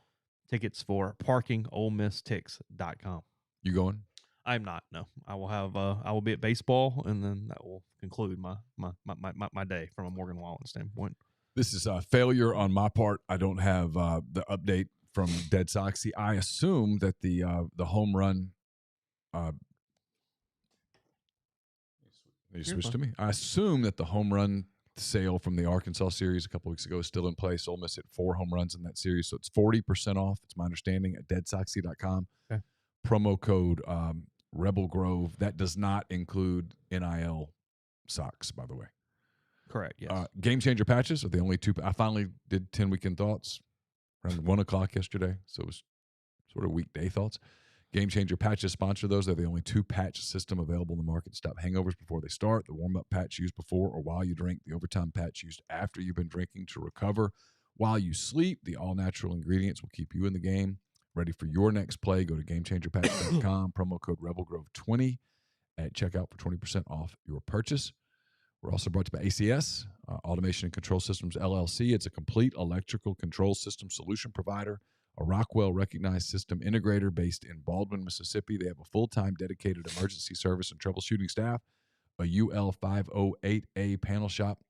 Tickets for parking, OleMissTix.com. You going? I'm not. No, I will have. I will be at baseball, and then that will conclude my day from a Morgan Wallen standpoint. This is a failure on my part. I don't have the update from Dead Soxy. I assume that the home run. You switched to me. I assume that the home run sale from the Arkansas series a couple weeks ago is still in place. Ole Miss hit 4 home runs in that series, so it's 40% off. It's my understanding at deadsoxy.com. Okay. Promo code Rebel Grove. That does not include NIL socks, by the way. Correct. Yes. Game changer patches are the only 2. I finally did 10 weekend thoughts around 1:00 yesterday, so it was sort of weekday thoughts. Game Changer patches sponsor those. They're the only 2 patch system available in the market to stop hangovers before they start. The warm-up patch used before or while you drink. The overtime patch used after you've been drinking to recover while you sleep. The all-natural ingredients will keep you in the game. Ready for your next play, go to GameChangerPatch.com. Promo code RebelGrove20 at checkout for 20% off your purchase. We're also brought to you by ACS, Automation and Control Systems, LLC. It's a complete electrical control system solution provider, a Rockwell-recognized system integrator based in Baldwin, Mississippi. They have a full-time dedicated emergency service and troubleshooting staff, a UL508A panel shop,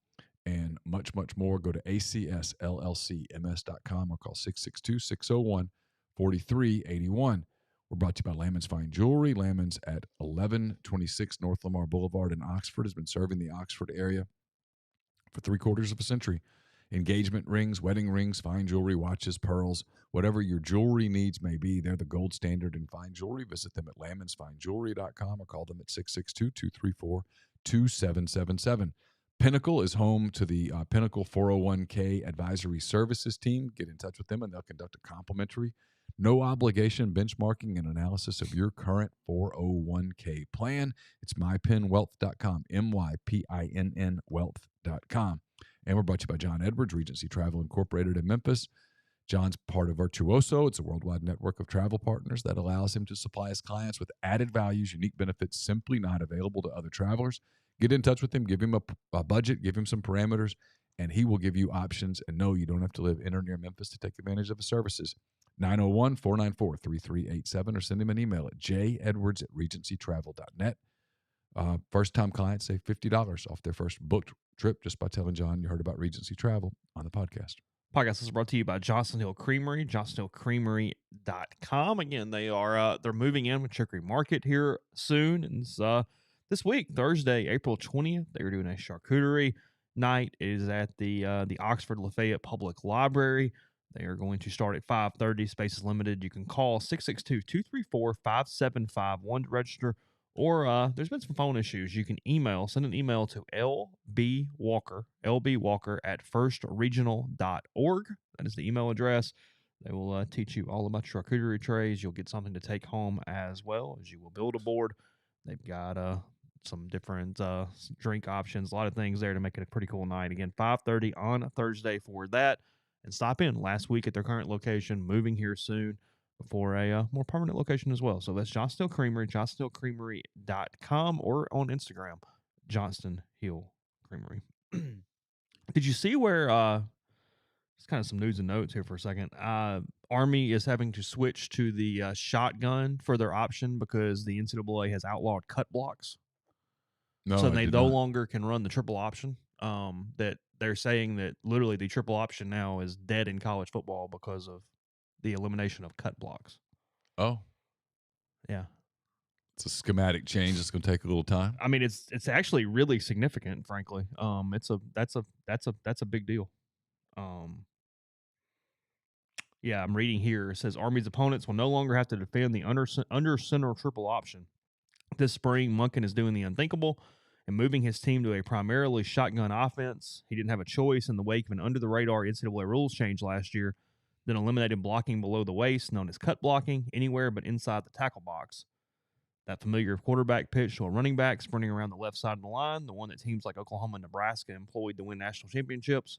and much, much more. Go to acsllcms.com or call 662-601-4381. We're brought to you by Lamons Fine Jewelry. Lamons at 1126 North Lamar Boulevard in Oxford has been serving the Oxford area for 3/4 of a century. Engagement rings, wedding rings, fine jewelry, watches, pearls, whatever your jewelry needs may be, they're the gold standard in fine jewelry. Visit them at lamonsfinejewelry.com or call them at 662-234-2777. Pinnacle is home to the Pinnacle 401k Advisory Services team. Get in touch with them, and they'll conduct a complimentary, no obligation benchmarking and analysis of your current 401k plan. It's mypinwealth.com, MYPINN wealth.com. And we're brought to you by John Edwards, Regency Travel Incorporated in Memphis. John's part of Virtuoso. It's a worldwide network of travel partners that allows him to supply his clients with added values, unique benefits simply not available to other travelers. Get in touch with him, give him a budget, give him some parameters, and he will give you options. And no, you don't have to live in or near Memphis to take advantage of his services. 901-494-3387 or send him an email at jedwards@regencytravel.net. First-time clients save $50 off their first booked trip just by telling John you heard about Regency Travel on the podcast. Podcast is brought to you by Johnson Hill Creamery, johnsonhillcreamery.com. Again, they're moving in with Chicory Market here soon. And this week, Thursday, April 20th, they are doing a charcuterie night. It is at the Oxford Lafayette Public Library. They are going to start at 5:30. Space is limited. You can call 662-234-5751 to register. Or there's been some phone issues. You can send an email to lbwalker at firstregional.org. That is the email address. They will teach you all about charcuterie trays. You'll get something to take home as well as you will build a board. They've got some different drink options, a lot of things there to make it a pretty cool night. Again, 5:30 on a Thursday for that. And stop in last week at their current location, moving here soon for a more permanent location as well. So that's Johnston Hill Creamery, johnstonhillcreamery.com, or on Instagram, Johnston Hill Creamery. Did you see where, it's kind of some news and notes here for a second. Army is having to switch to the shotgun for their option because the NCAA has outlawed cut blocks. No, so they no longer can run the triple option. That they're saying that literally the triple option now is dead in college football because of the elimination of cut blocks. Oh, yeah. It's a schematic change. It's going to take a little time. I mean, it's actually really significant, frankly. That's a big deal. Yeah, I'm reading here. It says Army's opponents will no longer have to defend the under center triple option. This spring, Monken is doing the unthinkable and moving his team to a primarily shotgun offense. He didn't have a choice in the wake of an under-the-radar NCAA rules change last year, then eliminated blocking below the waist, known as cut blocking, anywhere but inside the tackle box. That familiar quarterback pitch to a running back sprinting around the left side of the line, the one that teams like Oklahoma and Nebraska employed to win national championships.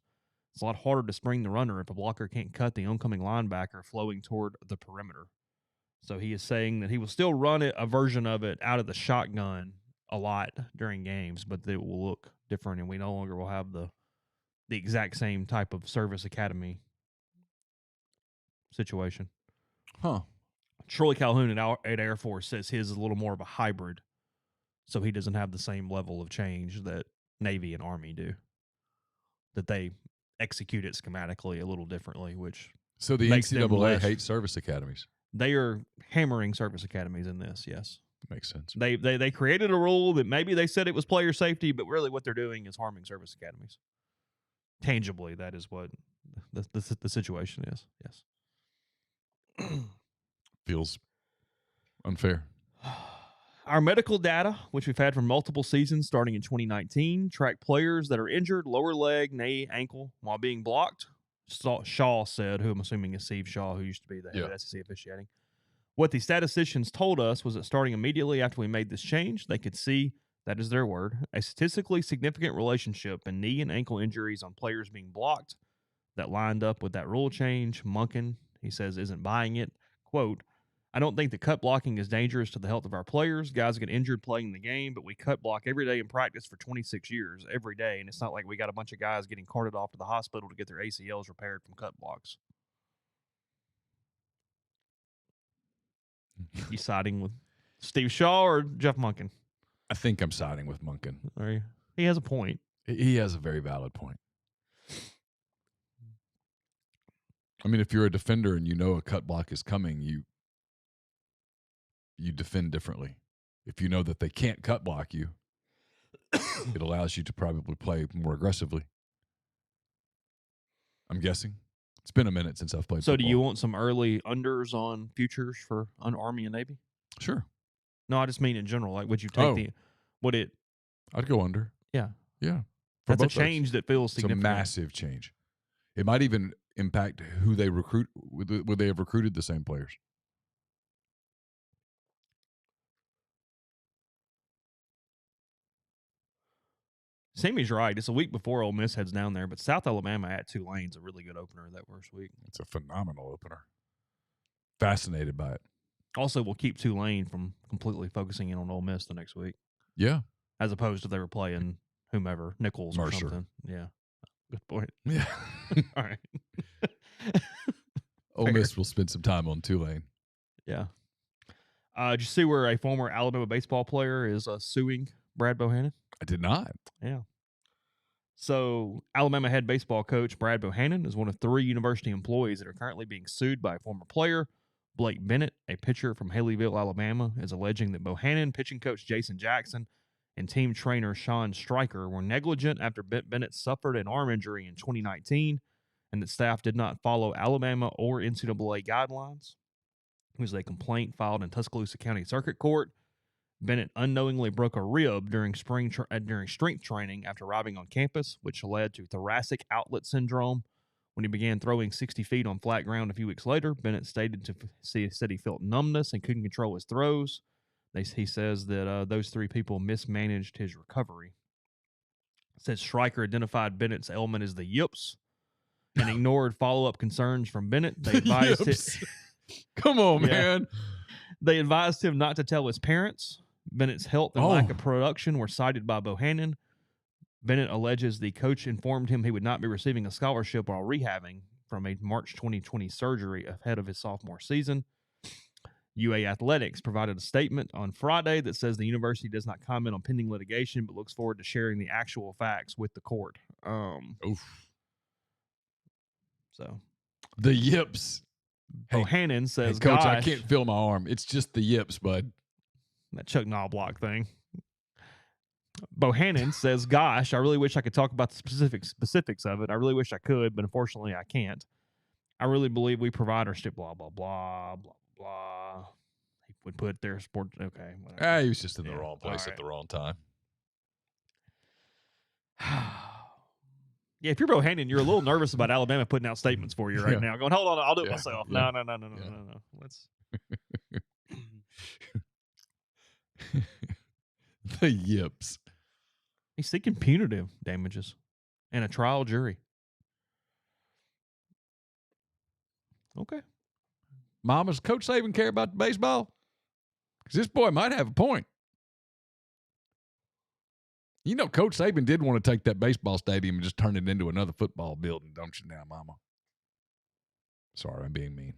It's a lot harder to spring the runner if a blocker can't cut the oncoming linebacker flowing toward the perimeter. So he is saying that he will still run a version of it out of the shotgun a lot during games, but it will look different, and we no longer will have the exact same type of service academy situation. Huh. Troy Calhoun at Air Force says his is a little more of a hybrid, so he doesn't have the same level of change that Navy and Army do, that they execute it schematically a little differently, which so the NCAA hates service academies. They are hammering service academies in this, yes. Makes sense. They created a rule that maybe they said it was player safety, but really what they're doing is harming service academies. Tangibly, that is what the situation is, yes. Feels unfair. Our medical data, which we've had for multiple seasons starting in 2019, track players that are injured, lower leg, knee, ankle, while being blocked. Shaw said, who I'm assuming is Steve Shaw, who used to be the head of SEC officiating. What the statisticians told us was that starting immediately after we made this change, they could see, that is their word, a statistically significant relationship in knee and ankle injuries on players being blocked that lined up with that rule change. Monken, he says, isn't buying it. Quote, I don't think that cut blocking is dangerous to the health of our players. Guys get injured playing the game, but we cut block every day in practice for 26 years, every day, and it's not like we got a bunch of guys getting carted off to the hospital to get their ACLs repaired from cut blocks. You siding with Steve Shaw or Jeff Monken? I think I'm siding with Monken. Are you? He has a point. He has a very valid point. I mean, if you're a defender and you know a cut block is coming, you defend differently. If you know that they can't cut block you, it allows you to probably play more aggressively. I'm guessing. It's been a minute since I've played football. Do you want some early unders on futures for Army and Navy? Sure. No, I just mean in general. Like, would you take I'd go under. Yeah. Yeah. That's a both those. change that feels It's a significant. massive change. It might even impact who they recruit. Would they have recruited the same players? Sammy's right. It's a week before Ole Miss heads down there, but South Alabama at Tulane's a really good opener that first week. It's a phenomenal opener. Fascinated by it. Also, we'll keep Tulane from completely focusing in on Ole Miss the next week. Yeah. As opposed to they were playing whomever, Nichols or Mercer. something. Yeah. Good point. Yeah. All right. Ole Miss will spend some time on Tulane. Yeah. Did you see where a former Alabama baseball player is suing Brad Bohannon? I did not. Yeah. So, Alabama head baseball coach Brad Bohannon is one of 3 university employees that are currently being sued by a former player. Blake Bennett, a pitcher from Haleyville, Alabama, is alleging that Bohannon, pitching coach Jason Jackson, and team trainer Sean Stryker were negligent after Bennett suffered an arm injury in 2019 and that staff did not follow Alabama or NCAA guidelines. It was a complaint filed in Tuscaloosa County Circuit Court. Bennett unknowingly broke a rib during strength training after arriving on campus, which led to thoracic outlet syndrome. When he began throwing 60 feet on flat ground a few weeks later, Bennett said he felt numbness and couldn't control his throws. He says that those 3 people mismanaged his recovery. It says Stryker identified Bennett's ailment as the yips and ignored follow-up concerns from Bennett. They advised him. Come on, man. They advised him not to tell his parents. Bennett's health and lack of production were cited by Bohannon. Bennett alleges the coach informed him he would not be receiving a scholarship while rehabbing from a March 2020 surgery ahead of his sophomore season. UA Athletics provided a statement on Friday that says the university does not comment on pending litigation, but looks forward to sharing the actual facts with the court. So the yips. Bohannon says, hey, Coach, gosh, I can't feel my arm. It's just the yips, bud. That Chuck Knobloch thing. Bohannon says, gosh, I really wish I could talk about the specifics of it. I really wish I could, but unfortunately I can't. I really believe we provide our blah, blah, blah, blah, blah. He would put their sport. Okay. Whatever. He was just in the wrong place at the wrong time. Yeah, if you're Bohannon, you're a little nervous about Alabama putting out statements for you right now. Going, hold on, I'll do it myself. Yeah. No. Let's. The yips. He's seeking punitive damages and a trial jury. Okay. Mama's Coach Saban care about the baseball? Because this boy might have a point. You know, Coach Saban did want to take that baseball stadium and just turn it into another football building, don't you now, Mama? Sorry, I'm being mean.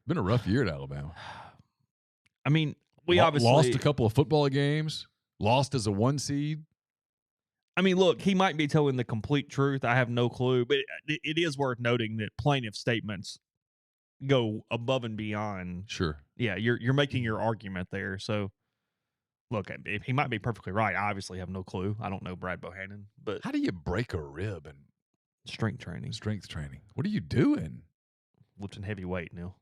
Been a rough year at Alabama. I mean, we obviously lost a couple of football games, lost as a 1 seed. I mean, look, he might be telling the complete truth. I have no clue, but it is worth noting that plaintiff statements go above and beyond. Sure. Yeah, you're making your argument there. So, look, if he might be perfectly right. I obviously have no clue. I don't know Brad Bohannon, but how do you break a rib in strength training? Strength training. What are you doing? Lifting heavy weight, Neal.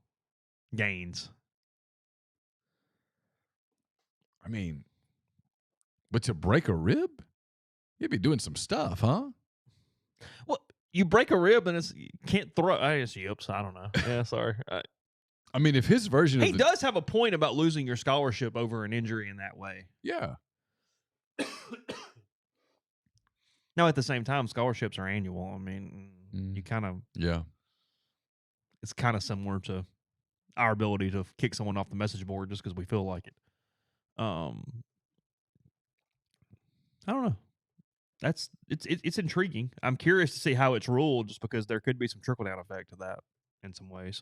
Gains. I mean, but to break a rib, you'd be doing some stuff, huh? Well, you break a rib and you can't throw. I guess yips. I don't know. Yeah, sorry. I mean, if his version he does have a point about losing your scholarship over an injury in that way. Yeah. Now, at the same time, scholarships are annual. I mean, you kind of it's kind of similar to our ability to kick someone off the message board just because we feel like it. I don't know. It's intriguing. I'm curious to see how it's ruled, just because there could be some trickle down effect to that in some ways.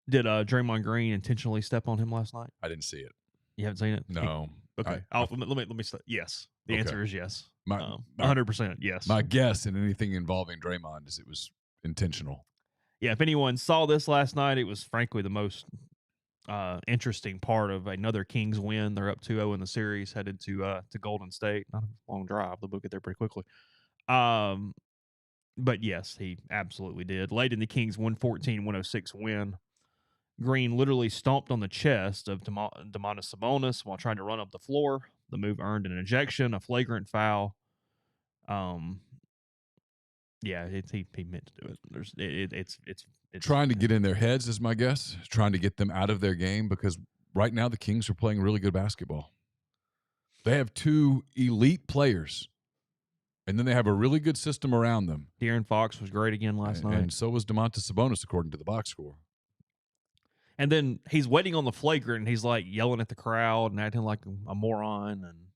Did Draymond Green intentionally step on him last night? I didn't see it. You haven't seen it? No. Okay. Let me. Yes. The answer is yes. 100% yes. My guess in anything involving Draymond is it was intentional. Yeah. If anyone saw this last night, it was frankly the most interesting part of another Kings win. They're up 2-0 in the series, headed to Golden State. Not a long drive. They'll get there pretty quickly. But yes, he absolutely did. Late in the Kings 114-106 win. Green literally stomped on the chest of Domantas Sabonis while trying to run up the floor. The move earned an ejection, a flagrant foul. Yeah, he meant to do it. It's trying to get in their heads is my guess. Trying to get them out of their game because right now the Kings are playing really good basketball. They have two elite players, and then they have a really good system around them. De'Aaron Fox was great again last night. And so was Domantas Sabonis, according to the box score. And then he's waiting on the flagrant, and he's like yelling at the crowd and acting like a moron. And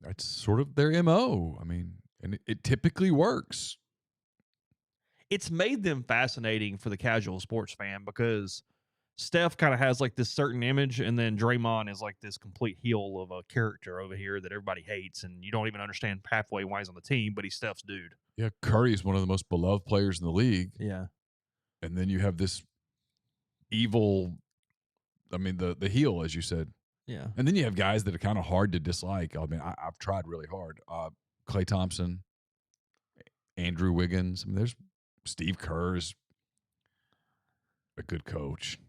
that's sort of their MO. I mean, and it typically works. It's made them fascinating for the casual sports fan because Steph kind of has like this certain image, and then Draymond is like this complete heel of a character over here that everybody hates, and you don't even understand halfway why he's on the team, but he's Steph's dude. Yeah, Curry is one of the most beloved players in the league. Yeah. And then you have this evil, I mean, the heel, as you said. Yeah. And then you have guys that are kind of hard to dislike. I mean, I've tried really hard. Klay Thompson, Andrew Wiggins. I mean, there's Steve Kerr's a good coach.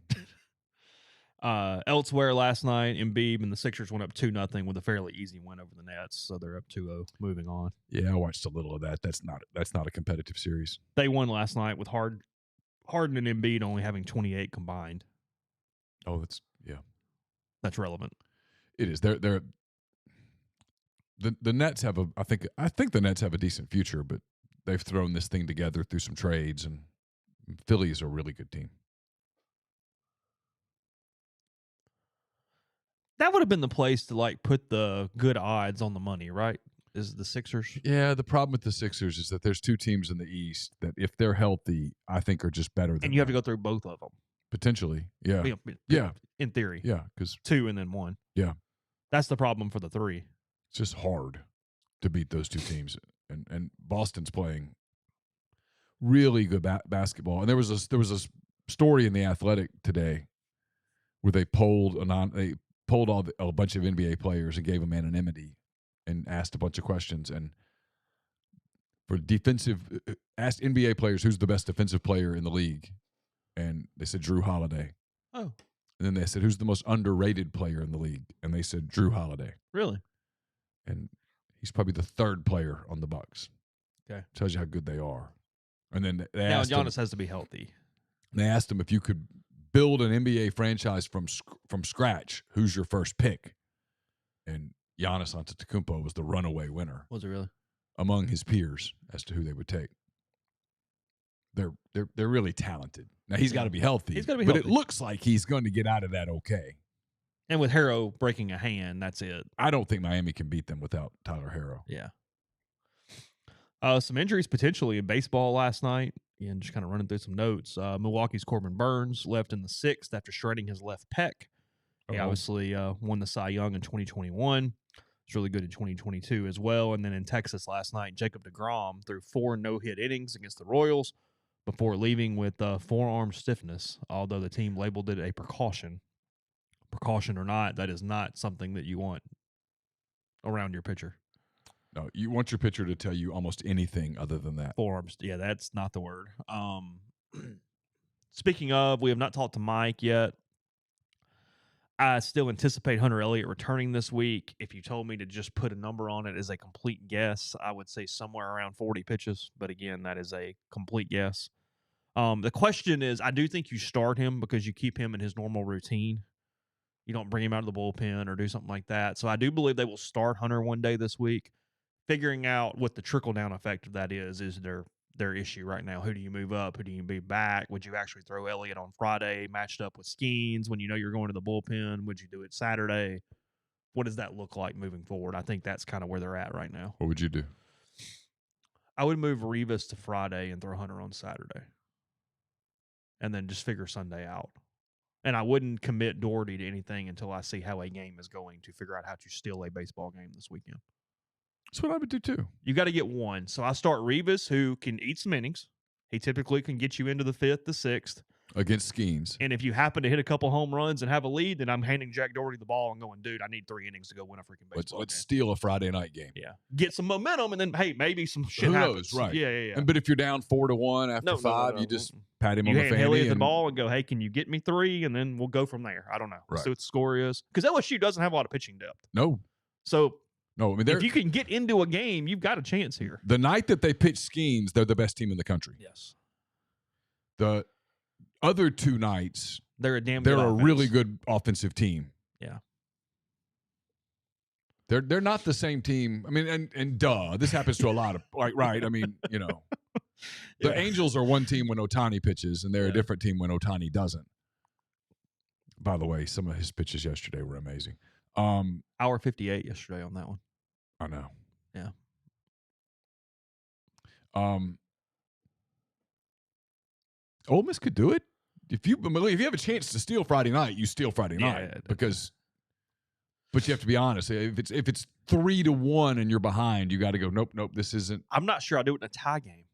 Elsewhere last night, Embiid and the Sixers went up 2-0 with a fairly easy win over the Nets, so they're up 2-0. Moving on. Yeah, I watched a little of that. That's not a competitive series. They won last night with Harden and Embiid only having 28 combined. Oh, that's relevant. It is. The Nets have I think the Nets have a decent future, but they've thrown this thing together through some trades, and Philly's a really good team. That would have been the place to like put the good odds on the money, right? Is the Sixers? Yeah, the problem with the Sixers is that there's two teams in the East that, if they're healthy, I think are just better than and you have to go through both of them. Potentially, yeah. Yeah. In theory. Yeah, because 2 and then 1. Yeah. That's the problem for the 3. It's just hard to beat those two teams. And Boston's playing really good basketball. And there was a story in The Athletic today where they polled a bunch of NBA players and gave them anonymity and asked a bunch of questions. And for asked NBA players who's the best defensive player in the league, and they said Drew Holiday. Oh. And then they said, who's the most underrated player in the league? And they said Drew Holiday. Really? And he's probably the third player on the Bucks. Okay. Tells you how good they are. And then they now asked Giannis has to be healthy. They asked him if you could build an NBA franchise from scratch, who's your first pick? And Giannis Antetokounmpo was the runaway winner. Was it really? Among his peers as to who they would take. They're really talented. Now he's got to be healthy. He's got to be but healthy. It looks like he's going to get out of that okay. And with Harrow breaking a hand, that's it. I don't think Miami can beat them without Tyler Harrow. Yeah. Some injuries potentially in baseball last night. And just kind of running through some notes. Milwaukee's Corbin Burns left in the 6th after shredding his left pec. He obviously won the Cy Young in 2021. It's really good in 2022 as well. And then in Texas last night, Jacob deGrom threw 4 no-hit innings against the Royals before leaving with forearm stiffness, although the team labeled it a precaution. Precaution or not, that is not something that you want around your pitcher. No, you want your pitcher to tell you almost anything other than that. Forearms, yeah, that's not the word. Speaking of, we have not talked to Mike yet. I still anticipate Hunter Elliott returning this week. If you told me to just put a number on it as a complete guess, I would say somewhere around 40 pitches. But again, that is a complete guess. The question is, I do think you start him because you keep him in his normal routine. You don't bring him out of the bullpen or do something like that. So I do believe they will start Hunter one day this week. Figuring out what the trickle-down effect of that is their issue right now. Who do you move up? Who do you move back? Would you actually throw Elliott on Friday matched up with Skeens when you know you're going to the bullpen? Would you do it Saturday? What does that look like moving forward? I think that's kind of where they're at right now. What would you do? I would move Rivas to Friday and throw Hunter on Saturday. And then just figure Sunday out. And I wouldn't commit Doherty to anything until I see how a game is going to figure out how to steal a baseball game this weekend. That's what I would do too. You got to get one. So I start Rivas, who can eat some innings. He typically can get you into the 5th, the 6th. against Skeens. And if you happen to hit a couple home runs and have a lead, then I'm handing Jack Doherty the ball and going, dude, I need 3 innings to go win a freaking baseball Let's game. steal a Friday night game. Yeah. Get some momentum, and then, hey, maybe some shit Who happens. knows, right? Yeah. But if you're down 4-1 after 5, you just pat him on the hand fanny. Haley the ball and go, hey, can you get me 3? And then we'll go from there. I don't know. Right. See what the score is. Because LSU doesn't have a lot of pitching depth. No. So I mean, if you can get into a game, you've got a chance here. The night that they pitch Skeens, they're the best team in the country. Yes. The other 2 nights, they're a really good offensive team. Yeah. They're not the same team. I mean, and duh, this happens to a lot of right. I mean, the Angels are one team when Ohtani pitches, and they're a different team when Ohtani doesn't. By the way, some of his pitches yesterday were amazing. Hour 58 yesterday on that one. I know. Yeah. Ole Miss could do it. If you have a chance to steal Friday night, you steal Friday night because. But you have to be honest. If it's 3-1 and you're behind, you got to go. Nope. This isn't. I'm not sure I'll do it in a tie game.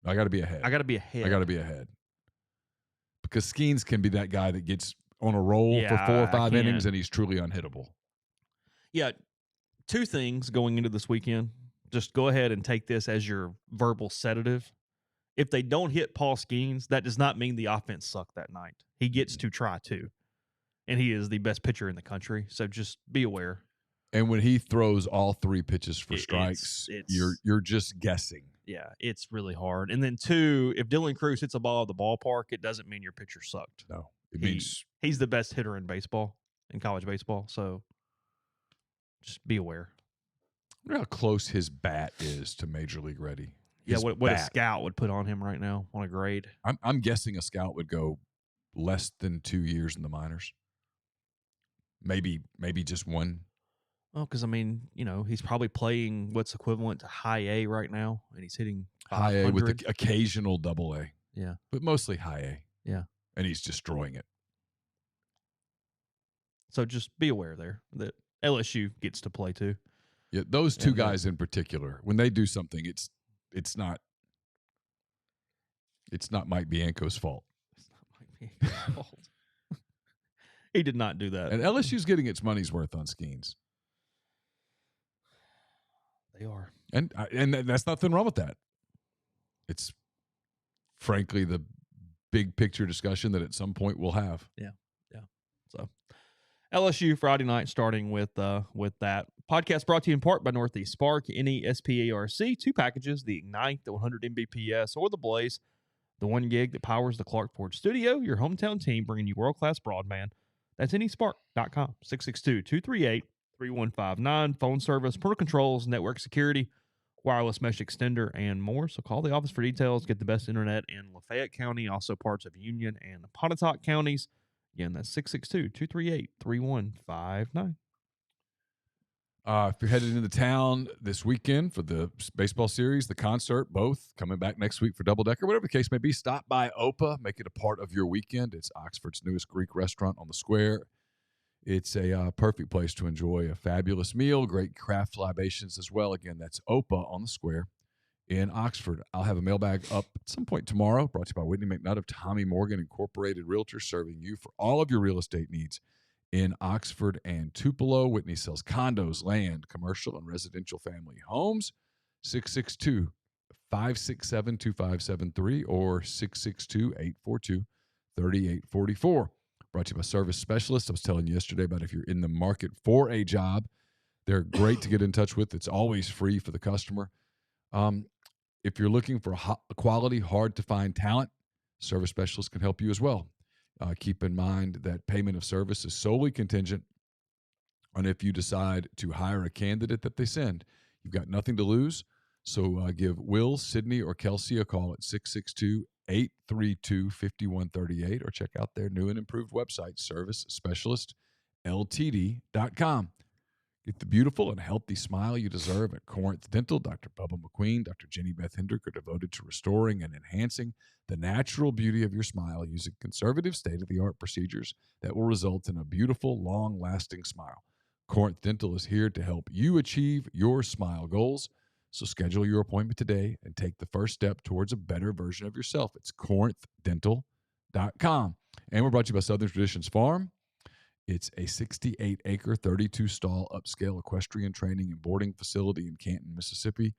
I got to be ahead. I got to be ahead because Skeens can be that guy that gets on a roll for 4 or 5 innings and he's truly unhittable. Yeah, 2 things going into this weekend. Just go ahead and take this as your verbal sedative. If they don't hit Paul Skeens, that does not mean the offense sucked that night. He gets to try to. And he is the best pitcher in the country. So just be aware. And when he throws all 3 pitches for strikes, you're just guessing. Yeah, it's really hard. And then 2, if Dylan Cruz hits a ball at the ballpark, it doesn't mean your pitcher sucked. No, it means he's the best hitter in baseball, in college baseball. So just be aware. I wonder how close his bat is to Major League ready. What a scout would put on him right now on a grade. I'm guessing a scout would go less than 2 years in the minors. Maybe just 1. Well, because, I mean, he's probably playing what's equivalent to high A right now, and he's hitting 500. High A with the occasional double A. Yeah. But mostly high A. Yeah. And he's destroying it. So just be aware there that LSU gets to play too. Yeah, those 2 guys in particular, when they do something, it's not Mike Bianco's fault. It's not Mike Bianco's fault. He did not do that. And LSU's getting its money's worth on Skeens. They are. And that's nothing wrong with that. It's frankly the big picture discussion that at some point we'll have. Yeah. So LSU Friday night, starting with that. Podcast brought to you in part by Northeast Spark, NESPARC, 2 packages, the Ignite, the 100 Mbps, or the Blaze, the 1 gig that powers the Clark Ford Studio, your hometown team bringing you world-class broadband. That's nespark.com, 662-238-3159, phone service, parental controls, network security, wireless mesh extender, and more. So call the office for details. Get the best internet in Lafayette County, also parts of Union and Pontotoc counties. Again, that's 662-238-3159. If you're headed into town this weekend for the baseball series, the concert, both coming back next week for Double Decker, whatever the case may be, stop by Opa, make it a part of your weekend. It's Oxford's newest Greek restaurant on the square. It's a perfect place to enjoy a fabulous meal, great craft libations as well. Again, that's Opa on the square in Oxford. I'll have a mailbag up at some point tomorrow, brought to you by Whitney McNutt of Tommy Morgan Incorporated Realtors, serving you for all of your real estate needs in Oxford and Tupelo. Whitney sells condos, land, commercial, and residential family homes. 662-567-2573 or 662-842-3844. Brought to you by Service Specialists. I was telling you yesterday about if you're in the market for a job, they're great to get in touch with. It's always free for the customer. If you're looking for quality, hard-to-find talent, Service Specialists can help you as well. Keep in mind that payment of service is solely contingent on if you decide to hire a candidate that they send. You've got nothing to lose, so give Will, Sydney, or Kelsey a call at 662-832-5138 or check out their new and improved website, servicespecialistltd.com. Get the beautiful and healthy smile you deserve at Corinth Dental. Dr. Bubba McQueen, Dr. Jenny Beth Hendrick are devoted to restoring and enhancing the natural beauty of your smile using conservative state-of-the-art procedures that will result in a beautiful, long-lasting smile. Corinth Dental is here to help you achieve your smile goals. So schedule your appointment today and take the first step towards a better version of yourself. It's corinthdental.com. potpourri.com. And we're brought to you by Southern Traditions Farm. It's a 68-acre, 32-stall upscale equestrian training and boarding facility in Canton, Mississippi.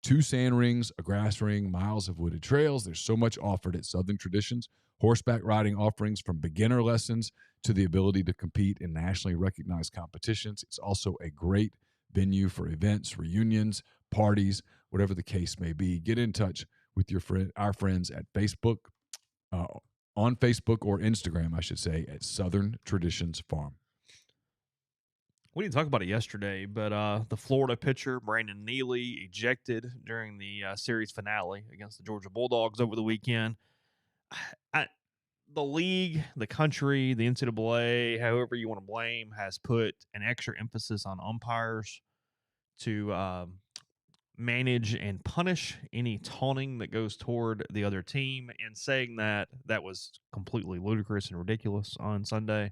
2 sand rings, a grass ring, miles of wooded trails. There's so much offered at Southern Traditions. Horseback riding offerings from beginner lessons to the ability to compete in nationally recognized competitions. It's also a great venue for events, reunions, parties, whatever the case may be. Get in touch with our friends at Facebook, on Facebook or Instagram, I should say, at Southern Traditions Farm. We didn't talk about it yesterday, but the Florida pitcher, Brandon Neal, ejected during the series finale against the Georgia Bulldogs over the weekend. The league, the country, the NCAA, however you want to blame, has put an extra emphasis on umpires to manage and punish any taunting that goes toward the other team. And saying that was completely ludicrous and ridiculous on Sunday.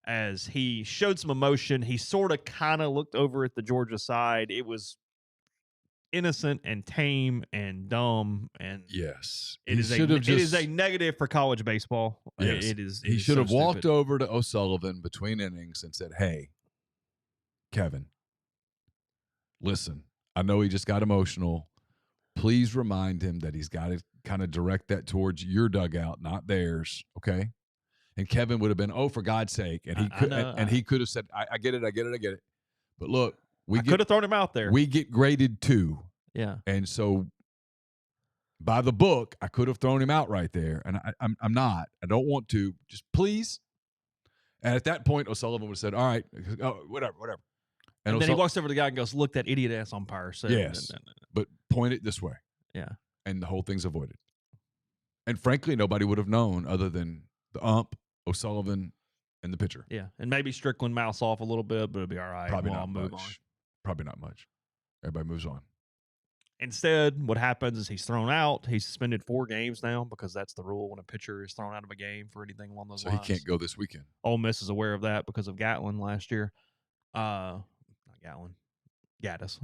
As he showed some emotion, he sort of kind of looked over at the Georgia side. It was innocent and tame and dumb, and yes, it is a negative for college baseball. Yes. He should have walked over to O'Sullivan between innings and said, "Hey, Kevin, listen, I know he just got emotional. Please remind him that he's got to kind of direct that towards your dugout, not theirs, okay?" And Kevin would have been, "Oh, for God's sake!" And he could have said, "I get it." But look, I could have thrown him out there. We get graded too. Yeah. And so by the book, I could have thrown him out right there. And I'm not. I don't want to. Just please. And at that point, O'Sullivan would have said, "All right, whatever." And then he walks over to the guy and goes, "Look, that idiot ass umpire said." Yes. But point it this way. Yeah. And the whole thing's avoided. And frankly, nobody would have known other than the ump, O'Sullivan, and the pitcher. Yeah. And maybe Strickland mouse off a little bit, but it'll be all right. Probably we'll not move much. On. Probably not much. Everybody moves on. Instead, what happens is he's thrown out. He's suspended 4 games now because that's the rule when a pitcher is thrown out of a game for anything along those lines. So he can't go this weekend. Ole Miss is aware of that because of Gatlin last year. Not Gatlin. Gaddis.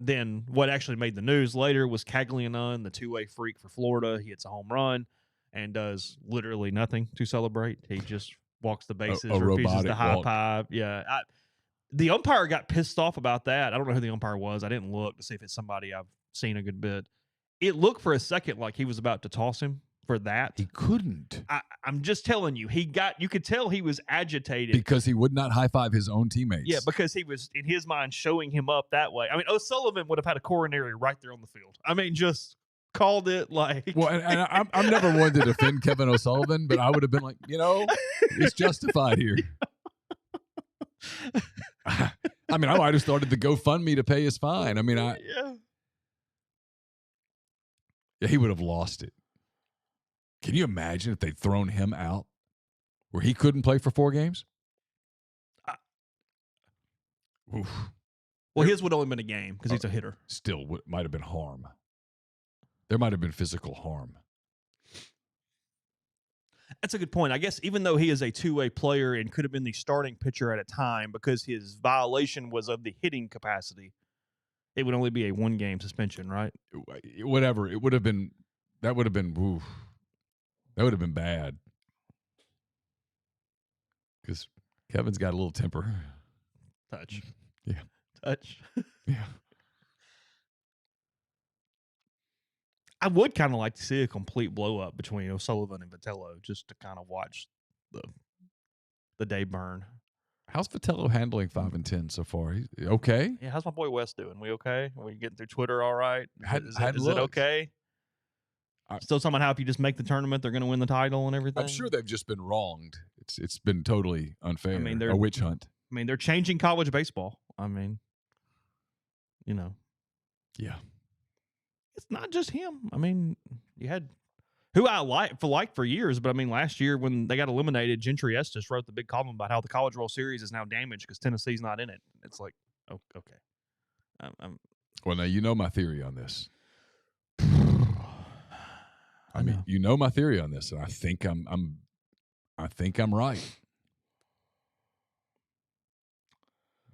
Then what actually made the news later was Caglianone, the 2-way freak for Florida. He hits a home run and does literally nothing to celebrate. He just walks the bases, refuses to high five. Yeah. The umpire got pissed off about that. I don't know who the umpire was. I didn't look to see if it's somebody I've seen a good bit. It looked for a second like he was about to toss him for that. He couldn't. I'm just telling you, you could tell he was agitated. Because he would not high five his own teammates. Yeah, because he was, in his mind, showing him up that way. I mean, O'Sullivan would have had a coronary right there on the field. I mean, just called it like. Well, and I'm never one to defend Kevin O'Sullivan, but I would have been like, it's justified here. I mean, I might have started the GoFundMe to pay his fine. I mean, yeah, he would have lost it. Can you imagine if they'd thrown him out where he couldn't play for 4 games? Well, his would only been a game because he's a hitter. Still, might have been harm. There might have been physical harm. That's a good point. I guess even though he is a 2-way player and could have been the starting pitcher at a time because his violation was of the hitting capacity, it would only be a 1-game suspension, right? Whatever. That would have been bad. Because Kevin's got a little temper. Touch. Yeah. Touch. Yeah. I would kind of like to see a complete blow up between O'Sullivan and Vitello just to kind of watch the day burn. How's Vitello handling 5 and 10 so far? He's okay? Yeah, how's my boy Wes doing? We okay? Are we getting through Twitter all right? Is it okay? Still talking about how if you just make the tournament, they're going to win the title and everything? I'm sure they've just been wronged. It's been totally unfair. I mean, a witch hunt. I mean, they're changing college baseball. I mean, Yeah. It's not just him. I mean, you had who I liked for years, but I mean, last year when they got eliminated, Gentry Estes wrote the big column about how the College World Series is now damaged because Tennessee's not in it. It's like, oh, okay. Well, now you know my theory on this. I mean, you know my theory on this, and I think I'm right.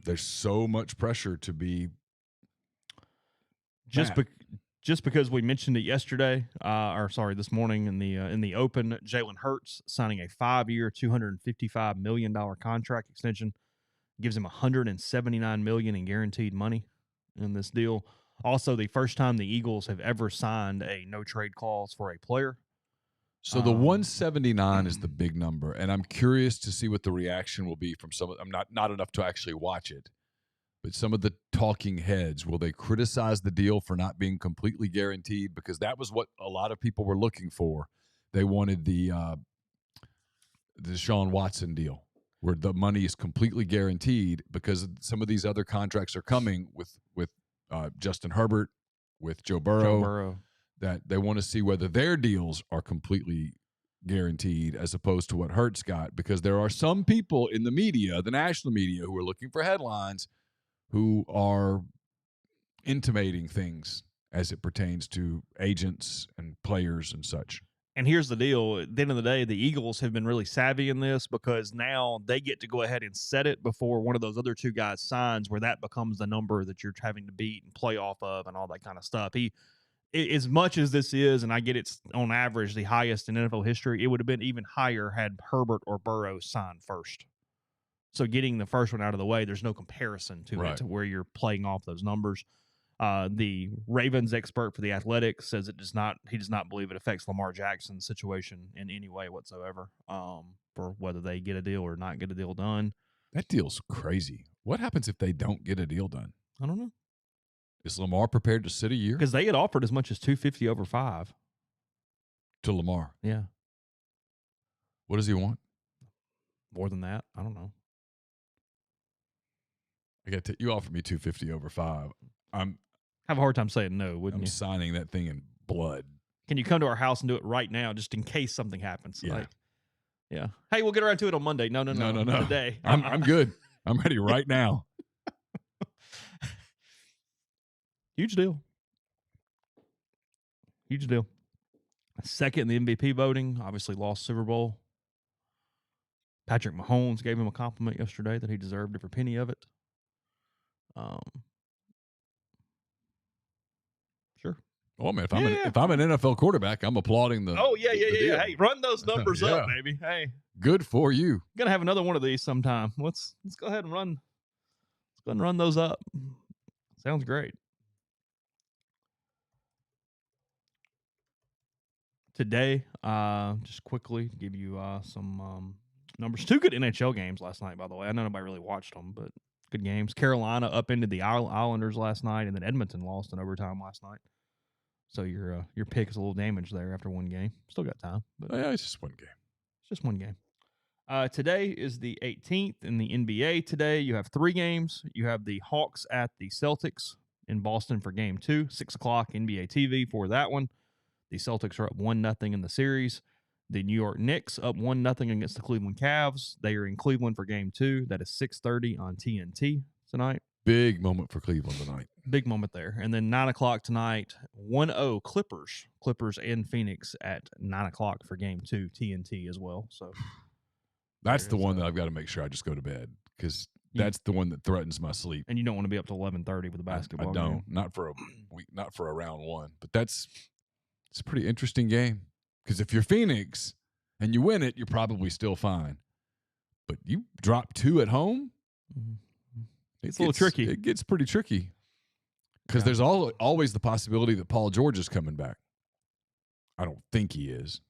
There's so much pressure to be just because we mentioned it yesterday, this morning in the Open, Jalen Hurts signing a 5-year, $255 million contract extension, gives him $179 million in guaranteed money in this deal. Also, the first time the Eagles have ever signed a no trade clause for a player. So the 179 is the big number, and I'm curious to see what the reaction will be from some. I'm not enough to actually watch it. But some of the talking heads, will they criticize the deal for not being completely guaranteed? Because that was what a lot of people were looking for. They wanted the Deshaun Watson deal, where the money is completely guaranteed, because some of these other contracts are coming with Justin Herbert, with Joe Burrow, that they want to see whether their deals are completely guaranteed as opposed to what Hurts got. Because there are some people in the media, the national media, who are looking for headlines, who are intimating things as it pertains to agents and players and such. And here's the deal. At the end of the day, the Eagles have been really savvy in this, because now they get to go ahead and set it before one of those other two guys signs, where that becomes the number that you're having to beat and play off of and all that kind of stuff. As much as this is, and I get it's on average the highest in NFL history, it would have been even higher had Herbert or Burrow signed first. So getting the first one out of the way, there's no comparison to it, to where you're playing off those numbers. The Ravens expert for The Athletic says he does not believe it affects Lamar Jackson's situation in any way whatsoever, for whether they get a deal or not get a deal done. That deal's crazy. What happens if they don't get a deal done? I don't know. Is Lamar prepared to sit a year? Because they had offered as much as $250 over 5 to Lamar. Yeah. What does he want? More than that? I don't know. You offered me $250 over 5. Have a hard time saying no, wouldn't you? I'm signing that thing in blood. Can you come to our house and do it right now, just in case something happens? Yeah. Yeah. Hey, we'll get around to it on Monday. No. Today. I'm good. I'm ready right now. Huge deal. Second in the MVP voting, obviously lost Super Bowl. Patrick Mahomes gave him a compliment yesterday that he deserved every penny of it. Sure. Well, man, if I'm an NFL quarterback, I'm applauding the. Oh yeah. Hey, run those numbers up, baby. Hey, good for you. Gonna have another one of these sometime. Let's go ahead and run. Let's go ahead and run those up. Sounds great. Today, just quickly to give you some numbers. 2 good NHL games last night, by the way. I know nobody really watched them, but good games. Carolina up into the Islanders last night, and then Edmonton lost in overtime last night. So your pick is a little damaged there after one game. Still got time. But yeah, it's just one game. It's just one game. Today is the 18th in the NBA. Today you have 3 games. You have the Hawks at the Celtics in Boston for Game 2, 6 o'clock NBA TV for that one. The Celtics are up 1-0 in the series. The New York Knicks up 1-0 against the Cleveland Cavs. They are in Cleveland for Game 2. That is 6:30 on TNT tonight. Big moment for Cleveland tonight. Big moment there. And then 9 o'clock tonight, 1-0 Clippers. Clippers and Phoenix at 9 o'clock for Game 2, TNT as well. So that's the one that I've got to make sure I just go to bed, because that's the one that threatens my sleep. And you don't want to be up to 11:30 with a basketball game. I don't. Not for a week, not for a round one. But it's a pretty interesting game, because if you're Phoenix and you win it, you're probably still fine. But you drop 2 at home, it's a little tricky. It gets pretty tricky, because there's always the possibility that Paul George is coming back. I don't think he is.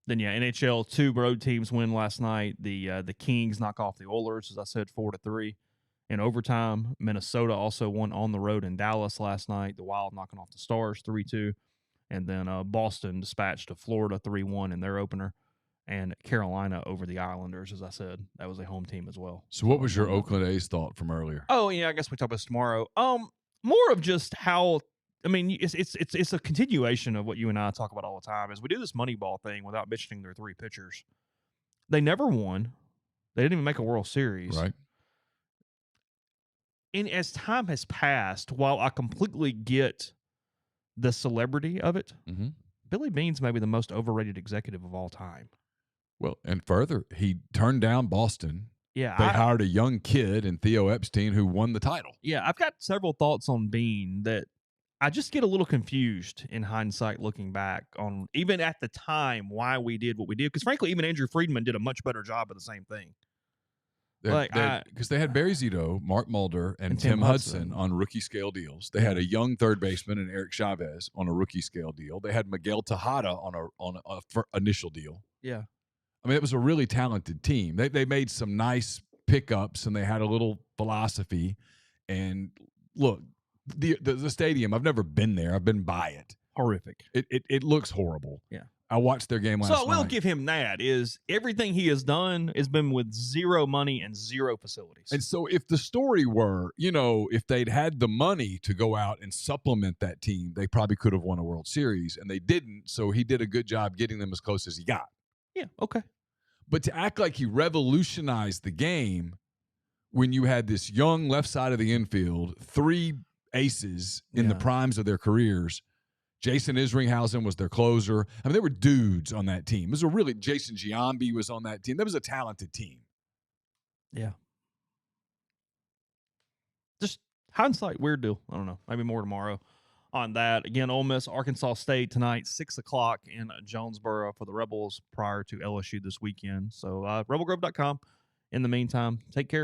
Then, NHL, 2 road teams win last night. The Kings knock off the Oilers, as I said, 4-3. In overtime, Minnesota also won on the road in Dallas last night. The Wild knocking off the Stars 3-2. And then Boston dispatched to Florida 3-1 in their opener. And Carolina over the Islanders, as I said. That was a home team as well. So what was your Oakland A's thought from earlier? Oh, yeah, I guess we talk about this tomorrow. More of just how – I mean, it's a continuation of what you and I talk about all the time. As we do this Moneyball thing without mentioning their 3 pitchers, they never won. They didn't even make a World Series. Right. And as time has passed, while I completely get the celebrity of it, Billy Beane's maybe the most overrated executive of all time. Well, and further, he turned down Boston Yeah, They hired a young kid in Theo Epstein who won the title. Yeah, I've got several thoughts on Bean that I just get a little confused in hindsight looking back on, even at the time, why we did what we did. Because frankly, even Andrew Friedman did a much better job of the same thing. Because they had Barry Zito, Mark Mulder, and Tim Hudson on rookie scale deals. They had a young third baseman and Eric Chavez on a rookie scale deal. They had Miguel Tejada on a initial deal. Yeah. I mean, it was a really talented team. They made some nice pickups, and they had a little philosophy. And look, the stadium, I've never been there. I've been by it. Horrific. It looks horrible. Yeah. I watched their game last night. So I will give him that, is everything he has done has been with zero money and zero facilities. And so if the story were, if they'd had the money to go out and supplement that team, they probably could have won a World Series, and they didn't. So he did a good job getting them as close as he got. Yeah, okay. But to act like he revolutionized the game when you had this young left side of the infield, 3 aces in the primes of their careers. Jason Isringhausen was their closer. I mean, there were dudes on that team. It was Jason Giambi was on that team. That was a talented team. Yeah. Just hindsight, weird deal. I don't know. Maybe more tomorrow on that. Again, Ole Miss, Arkansas State tonight, 6 o'clock in Jonesboro for the Rebels prior to LSU this weekend. So rebelgrove.com. In the meantime, take care.